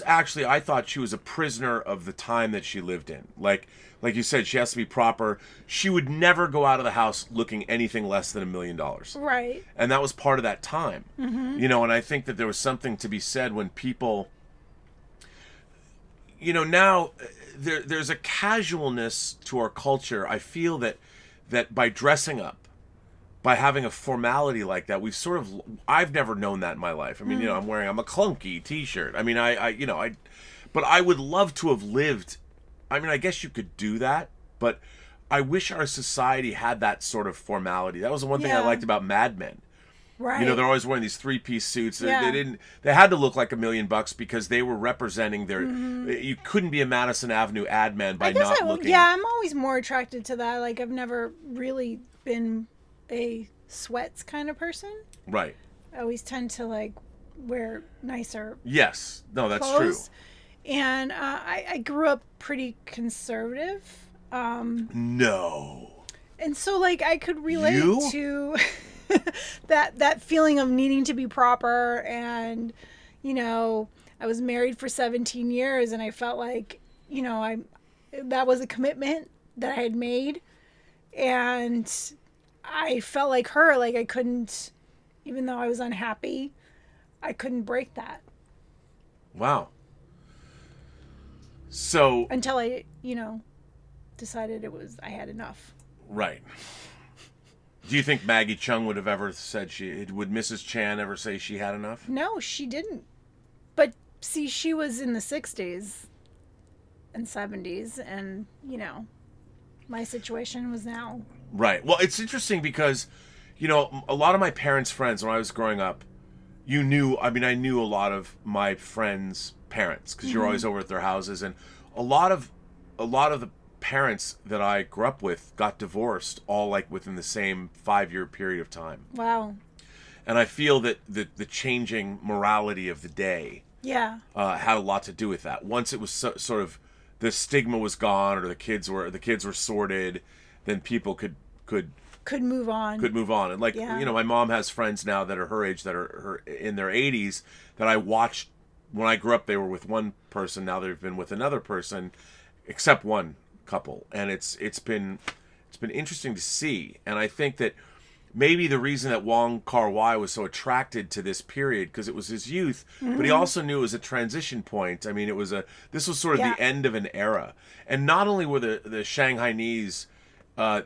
actually, I thought she was a prisoner of the time that she lived in. Like you said, she has to be proper. She would never go out of the house looking anything less than $1 million. Right. And that was part of that time. Mm-hmm. You know, and I think that there was something to be said when people, you know, now there's a casualness to our culture. I feel that by dressing up, by having a formality like that, I've never known that in my life. I mean, you know, I'm wearing a McClunky t-shirt. I mean, but I would love to have lived. I mean, I guess you could do that, but I wish our society had that sort of formality. That was the one thing I liked about Mad Men. Right. You know, they're always wearing these 3-piece suits. Yeah. They had to look like $1 million because they were representing their. Mm-hmm. You couldn't be a Madison Avenue ad man by not looking. Yeah, I'm always more attracted to that. Like, I've never really been a sweats kind of person. Right. I always tend to like wear nicer. Yes. No, that's clothes. true. And I grew up pretty conservative. No. And so like I could relate to that feeling of needing to be proper, and you know, I was married for 17 years and I felt like, you know, that was a commitment that I had made, and I felt like her, like I couldn't, even though I was unhappy, I couldn't break that. Wow. So until I, you know, decided I had enough. Right. Do you think Maggie Chung would have ever said would Mrs. Chan ever say she had enough? No, she didn't. But see, she was in the 60s and 70s, and, you know, my situation was now. Right. Well, it's interesting because, you know, a lot of my parents' friends when I was growing up, I knew a lot of my friends' parents because you're always over at their houses, and a lot of the parents that I grew up with got divorced all like within the same 5-year period of time. Wow. And I feel that the changing morality of the day had a lot to do with that. Once it was sort of the stigma was gone, or the kids were sorted, then people could move on. And like, you know, my mom has friends now that are her age that are in their 80s that I watched when I grew up. They were with one person, now they've been with another person, except one couple, and it's been interesting to see. And I think that maybe the reason that Wong Kar-Wai was so attracted to this period because it was his youth, but he also knew it was a transition point. I mean, this was sort of the end of an era, and not only were the Shanghainese,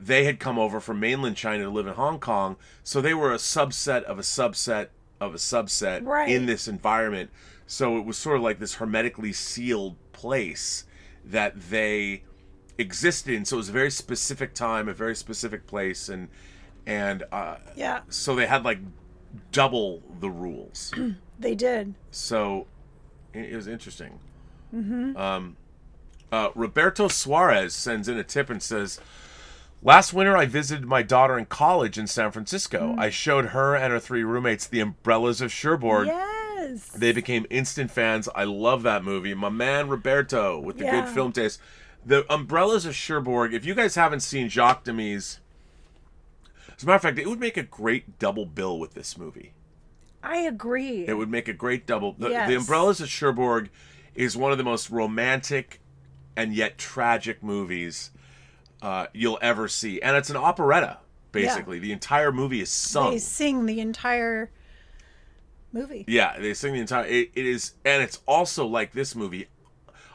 they had come over from mainland China to live in Hong Kong, so they were a subset of a subset of a subset in this environment. So it was sort of like this hermetically sealed place that they existed in. So it was a very specific time, a very specific place, and Yeah. so they had like double the rules. They did. So it was interesting. Roberto Suarez sends in a tip and says, last winter I visited my daughter in college in San Francisco. I showed her and her 3 roommates The Umbrellas of Cherbourg. Yes. They became instant fans. I love that movie. My man Roberto with the Yeah. good film taste. The Umbrellas of Cherbourg, if you guys haven't seen Jacques Demy's, as a matter of fact, it would make a great double bill with this movie. I agree. It would make a great double. Yes. The Umbrellas of Cherbourg is one of the most romantic and yet tragic movies you'll ever see. And it's an operetta, basically. The entire movie is sung. They sing the entire movie. Yeah, they sing the entire... It is... And it's also like this movie.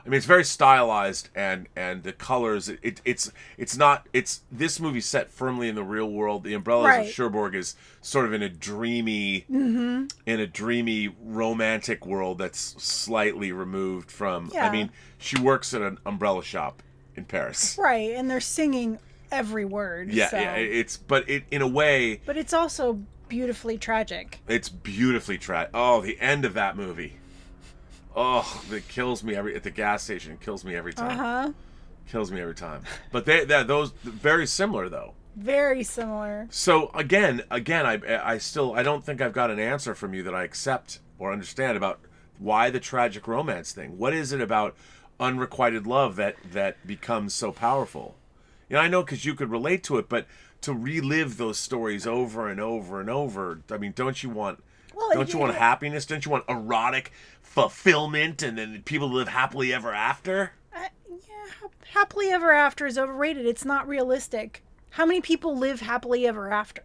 I mean, it's very stylized, and the colors... It's not... It's... This movie set firmly in the real world. The Umbrellas of Cherbourg is sort of in a dreamy... In a dreamy, romantic world that's slightly removed from... Yeah. I mean, she works at an umbrella shop in Paris. Right, and they're singing every word. Yeah, so. yeah. But in a way... But it's also beautifully tragic. It's beautifully tragic. Oh, the end of that movie. Oh, it kills me at the gas station. It kills me every time. Kills me every time. But those very similar though. Very similar. So again, I don't think I've got an answer from you that I accept or understand about why the tragic romance thing. What is it about unrequited love that becomes so powerful? You know, I know because you could relate to it, but to relive those stories over and over and over, I mean, don't you want happiness? Don't you want erotic fulfillment and then people live happily ever after? Happily ever after is overrated. It's not realistic. How many people live happily ever after?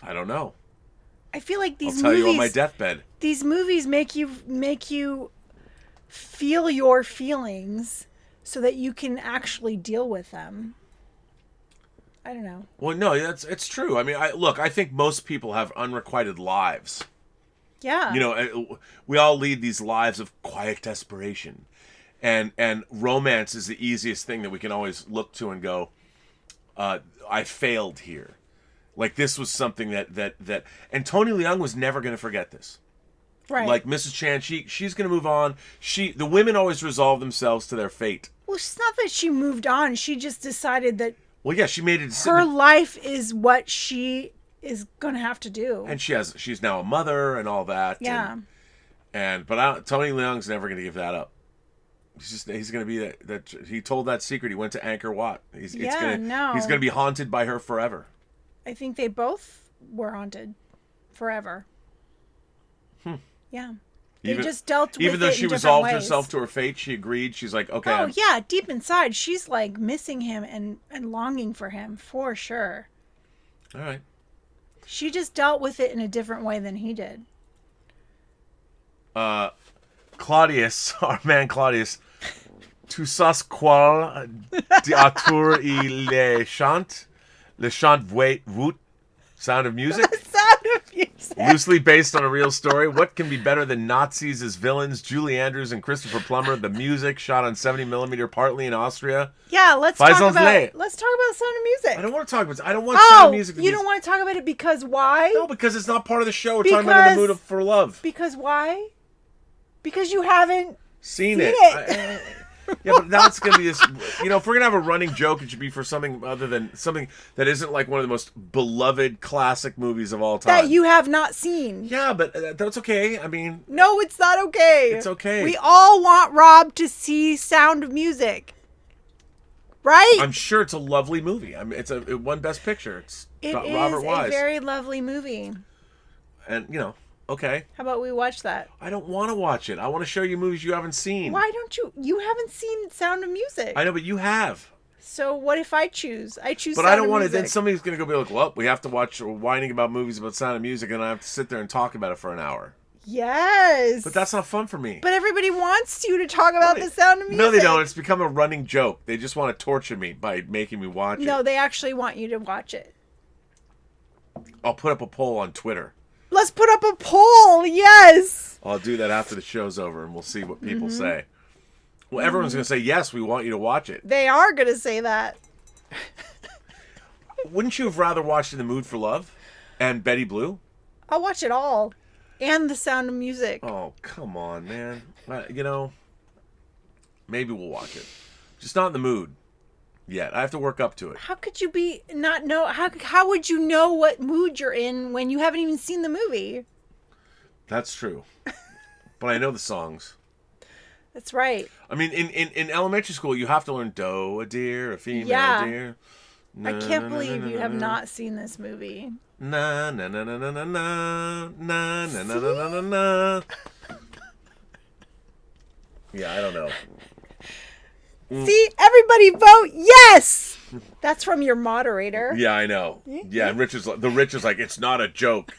I don't know. I feel like these I'll tell movies... you on my deathbed. These movies make you feel your feelings so that you can actually deal with them. I don't know. Well, no, it's true. I mean, I think most people have unrequited lives. Yeah. You know, we all lead these lives of quiet desperation. And romance is the easiest thing that we can always look to and go, I failed here. Like, this was something that and Tony Leung was never going to forget this. Right. Like, Mrs. Chan, she's going to move on. The women always resolve themselves to their fate. Well, it's not that she moved on. She just decided that... Well, yeah, she made a decision. Her life is what she is going to have to do. And she's now a mother and all that. Yeah. But Tony Leung's never going to give that up. He's going to be that. He told that secret. He went to Angkor Wat. He's going to be haunted by her forever. I think they both were haunted forever. Yeah. They just dealt with it in different ways. Even though she resolved herself to her fate, she agreed. She's like, okay. Oh, yeah. Deep inside, she's like missing him and longing for him, for sure. All right. She just dealt with it in a different way than he did. Claudius, our man Claudius, tu sais quel d'auteur il chante? Le chant voûte, Sound of Music? Sound of Music. Loosely based on a real story. What can be better than Nazis as villains? Julie Andrews and Christopher Plummer. The music shot on 70mm, partly in Austria. Yeah, let's talk about Sound of Music. I don't want to talk about it. I don't want Sound of Music. You don't want to talk about it because why? No, because it's not part of the show. We're talking about In the Mood for Love. Because why? Because you haven't seen it. Yeah, but now it's going to be this... You know, if we're going to have a running joke, it should be for something other than... Something that isn't like one of the most beloved classic movies of all time. That you have not seen. Yeah, but that's okay. I mean... No, it's not okay. It's okay. We all want Rob to see Sound of Music. Right? I'm sure it's a lovely movie. I mean, it won Best Picture. It Robert is Wise. a very lovely movie. And, you know... Okay. How about we watch that? I don't want to watch it. I want to show you movies you haven't seen. Why don't you? You haven't seen Sound of Music. I know, but you have. So what if I choose? I choose But Sound I don't of want to. Music. Then somebody's going to go be like, well, we have to watch whining about movies about Sound of Music, and I have to sit there and talk about it for an hour. Yes. But that's not fun for me. But everybody wants you to talk about the Sound of Music. No, they don't. It's become a running joke. They just want to torture me by making me watch it. No, they actually want you to watch it. I'll put up a poll on Twitter. Let's put up a poll. Yes. I'll do that after the show's over, and we'll see what people say. Well, everyone's going to say, yes, we want you to watch it. They are going to say that. Wouldn't you have rather watched In the Mood for Love and Betty Blue? I'll watch it all. And The Sound of Music. Oh, come on, man. Maybe we'll watch it. Just not in the mood yet. I have to work up to it. How could you how would you know what mood you're in when you haven't even seen the movie? That's true. But I know the songs. That's right. I mean, in elementary school, you have to learn do, a deer, a female deer. I can't believe you have not seen this movie. Na na na na na na na na na na na na na. Yeah, I don't know. See, everybody vote yes. That's from your moderator. Yeah, I know. Yeah, and Rich is like, it's not a joke.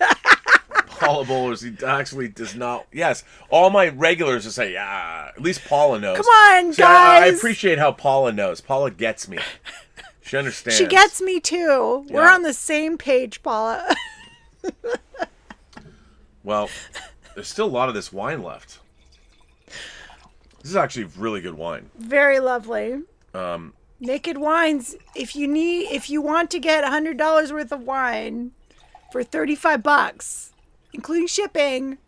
Paula Bowlers, he actually does not. Yes, all my regulars will say, yeah. At least Paula knows. Come on, See, guys. I appreciate how Paula knows. Paula gets me. She understands. She gets me too. Yeah. We're on the same page, Paula. Well, there's still a lot of this wine left. This is actually really good wine. Very lovely. Naked Wines. If you want to get $100 worth of wine for $35, including shipping,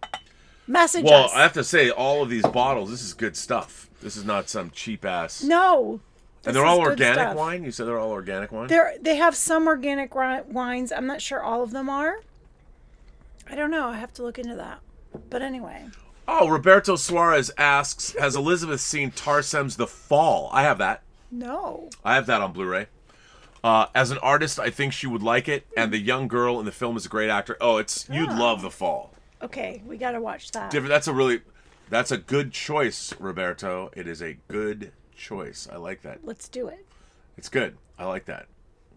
message us. Well, I have to say, all of these bottles, this is good stuff. This is not some cheap ass. No. And they're all organic wine? You said they're all organic wine? They have some organic wines. I'm not sure all of them are. I don't know. I have to look into that. But anyway. Oh, Roberto Suarez asks, has Elizabeth seen Tarsem's The Fall? I have that. No. I have that on Blu-ray. As an artist, I think she would like it, and the young girl in the film is a great actor. You'd love The Fall. Okay, we got to watch that. That's a good choice, Roberto. It is a good choice. I like that. Let's do it. It's good. I like that.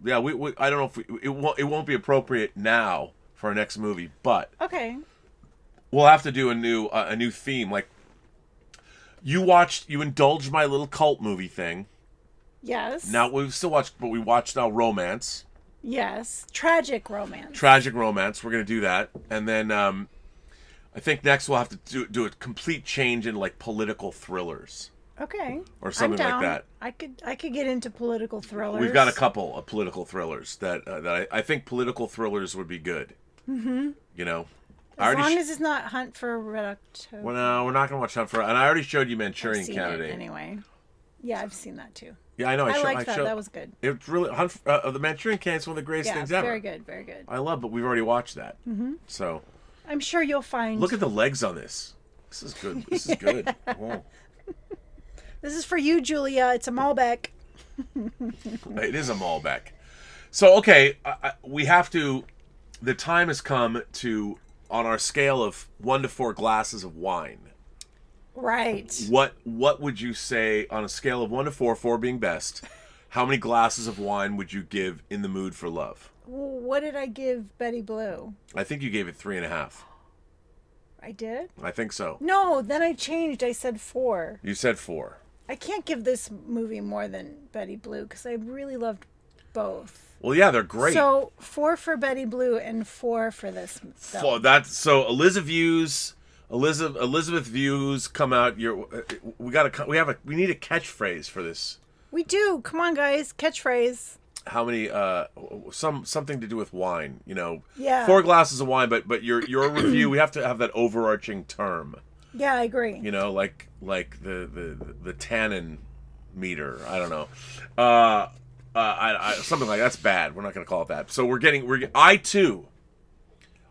Yeah, I don't know if it won't be appropriate now for our next movie, but okay, we'll have to do a new theme. Like you indulged my little cult movie thing. Yes. Now we've still watched, but we watched now romance. Yes, tragic romance. Tragic romance. We're gonna do that, and then I think next we'll have to do a complete change in like political thrillers. Okay. Or something like that. I could get into political thrillers. We've got a couple of political thrillers that I think political thrillers would be good. Mm-hmm. You know, as long as it's not Hunt for Red October. Well, no, we're not gonna watch Hunt for. And I already showed you Manchurian Candidate. Anyway. Yeah, I've seen that too. Yeah, I know. I liked that. That was good. It's really the Manchurian Candidate is one of the greatest things ever. Very good, very good. I love, but we've already watched that. Mm-hmm. So. I'm sure you'll find. Look at the legs on this. This is good. This is good. Whoa. This is for you, Julia. It's a Malbec. It is a Malbec. So, okay, we have to... The time has come to, on our scale of 1 to 4 glasses of wine. Right. What would you say, on a scale of 1 to 4, 4 being best, how many glasses of wine would you give In the Mood for Love? Well, what did I give Betty Blue? I think you gave it 3.5. I did? I think so. No, then I changed. I said 4. You said 4. I can't give this movie more than Betty Blue because I really loved both. Well, yeah, they're great. So 4 for Betty Blue and 4 for this film. Elizabeth views come out. We need a catchphrase for this. We do. Come on, guys, catchphrase. How many? Something to do with wine. You know. Yeah. 4 glasses of wine, but your review. We have to have that overarching term. Yeah, I agree. You know, like the tannin meter. I don't know. Something like that's bad. We're not going to call it that. So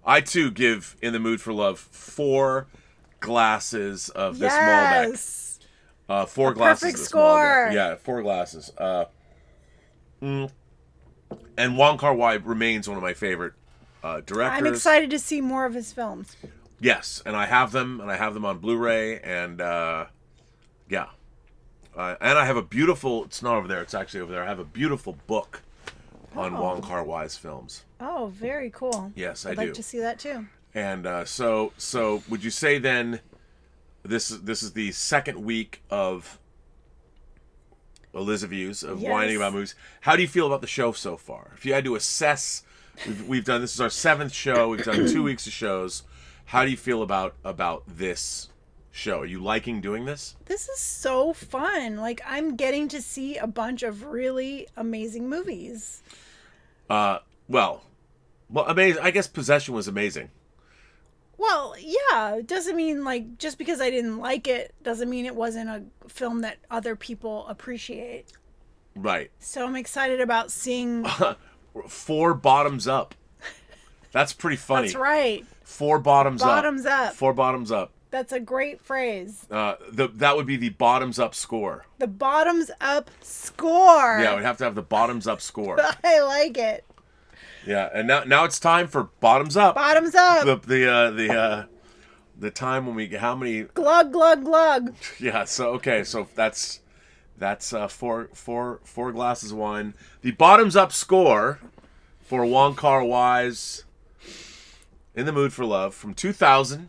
I too give In the Mood for Love 4 glasses of this Malbec. 4 glasses. Perfect of this score. Malbec. Yeah, 4 glasses. And Wong Kar-Wai remains one of my favorite directors. I'm excited to see more of his films. Yes, and I have them on Blu-ray, and yeah. And I have a beautiful, it's not over there, it's actually over there. I have a beautiful book on Wong Kar-Wai's films. Oh, very cool. Yes, I'd do. like to see that too. And so would you say then this is the second week of Eliza Views, of whining about movies. How do you feel about the show so far? If you had to assess, we've done, this is our 7th show, we've done 2 weeks of shows. How do you feel about this show? Are you liking doing this? This is so fun. Like, I'm getting to see a bunch of really amazing movies. Well, amazing. I guess Possession was amazing. Well, yeah, it doesn't mean, like, just because I didn't like it doesn't mean it wasn't a film that other people appreciate. Right. So I'm excited about seeing... 4 bottoms up. That's pretty funny. That's right. 4 bottoms up. Bottoms up. 4 bottoms up. That's a great phrase. That would be the bottoms up score. The bottoms up score. Yeah, we'd have to have the bottoms up score. I like it. Yeah, and now it's time for bottoms up. Bottoms up. The time when we how many glug glug glug. Yeah, so that's 4 glasses of wine. The bottoms up score for Wong Kar-Wai's In the Mood for Love from 2000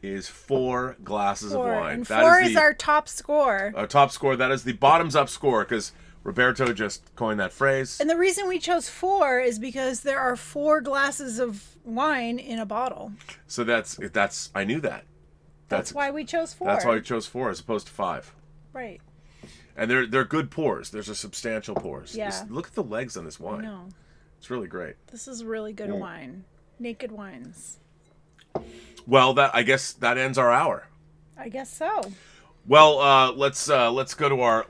is 4 glasses of wine. And 4 is our top score. Our top score. That is the bottoms up score because Roberto just coined that phrase. And the reason we chose 4 is because there are 4 glasses of wine in a bottle. So that's I knew that. That's why we chose 4. That's why we chose 4 as opposed to 5. Right. And they're good pours. There's a substantial pours. Yeah. Look at the legs on this wine. I know. It's really great. This is really good wine. Naked wines. Well, I guess that ends our hour. I guess so. Well, let's go to our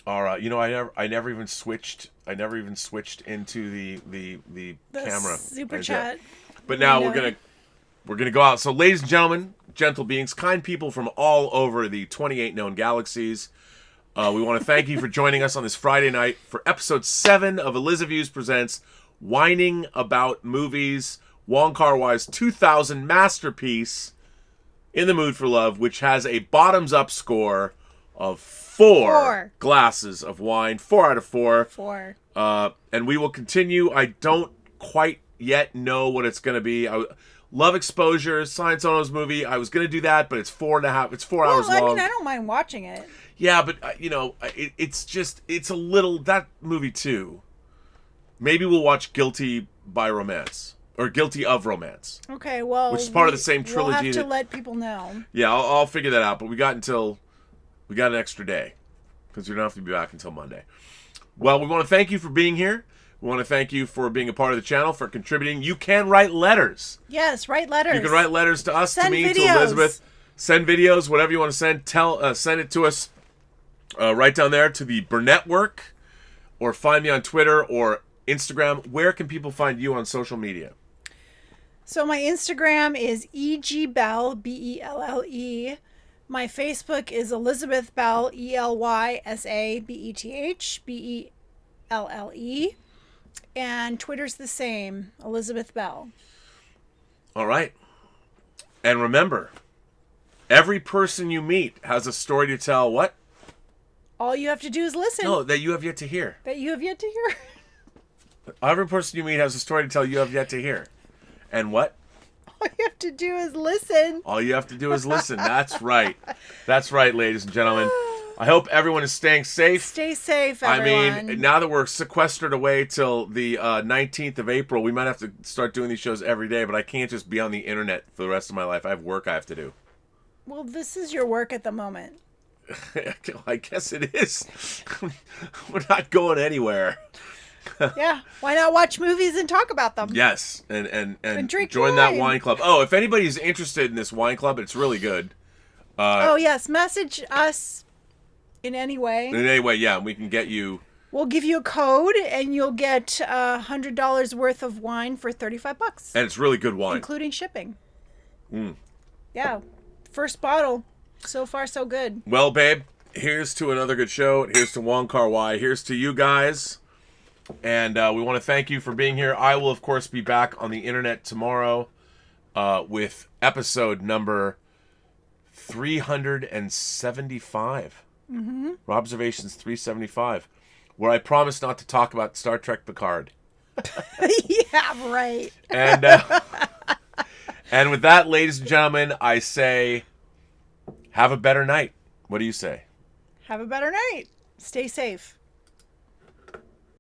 I never even switched into the camera super chat. But now we're gonna go out. So, ladies and gentlemen, gentle beings, kind people from all over the 28 known galaxies, we want to thank you for joining us on this Friday night for episode 7 of Elizaviews presents Whining About Movies, Wong Kar-Wai's 2000 masterpiece, In the Mood for Love, which has a bottoms-up score of 4 glasses of wine, 4 out of 4. 4. And we will continue. I don't quite yet know what it's going to be. Love Exposure, Science Ono's movie. I was going to do that, but it's 4.5. It's 4 hours long. I mean, I don't mind watching it. Yeah, but it's a little that movie too. Maybe we'll watch Guilty by Romance or Guilty of Romance. Okay, well, which is part of the same trilogy. We'll have to let people know. Yeah, I'll figure that out. But we got an extra day because we don't have to be back until Monday. Well, we want to thank you for being here. We want to thank you for being a part of the channel, for contributing. You can write letters. Yes, write letters. You can write letters to us, send to me, videos. to Elizabeth. Send videos, whatever you want to send. Send it to us right down there to the Burnettwork, or find me on Twitter or Instagram. Where can people find you on social media? So my Instagram is egbell, Belle. My Facebook is Elizabeth Bell, ELYSABETH, BELLE. And Twitter's the same, Elizabeth Bell. All right. And remember, every person you meet has a story to tell. What? All you have to do is listen. No, that you have yet to hear. That you have yet to hear. Every person you meet has a story to tell you have yet to hear. And what? All you have to do is listen. All you have to do is listen. That's right. That's right, ladies and gentlemen. I hope everyone is staying safe. Stay safe, everyone. I mean, now that we're sequestered away till the 19th of April, we might have to start doing these shows every day, but I can't just be on the internet for the rest of my life. I have work I have to do. Well, this is your work at the moment. I guess it is. We're not going anywhere. Yeah, why not watch movies and talk about them? Yes, and drink join wine. that wine club. Oh, if anybody's interested in this wine club, it's really good. Oh, yes, message us in any way. In any way, yeah, we can get you. We'll give you a code, and you'll get $100 worth of wine for $35. And it's really good wine. Including shipping. Yeah, first bottle. So far, so good. Well, babe, here's to another good show. Here's to Wong Kar-Wai. Here's to you guys. And we want to thank you for being here. I will, of course, be back on the internet tomorrow with episode number 375. Robservations 375, where I promise not to talk about Star Trek Picard. Yeah, right. And and with that, ladies and gentlemen, I say, have a better night. What do you say? Have a better night. Stay safe.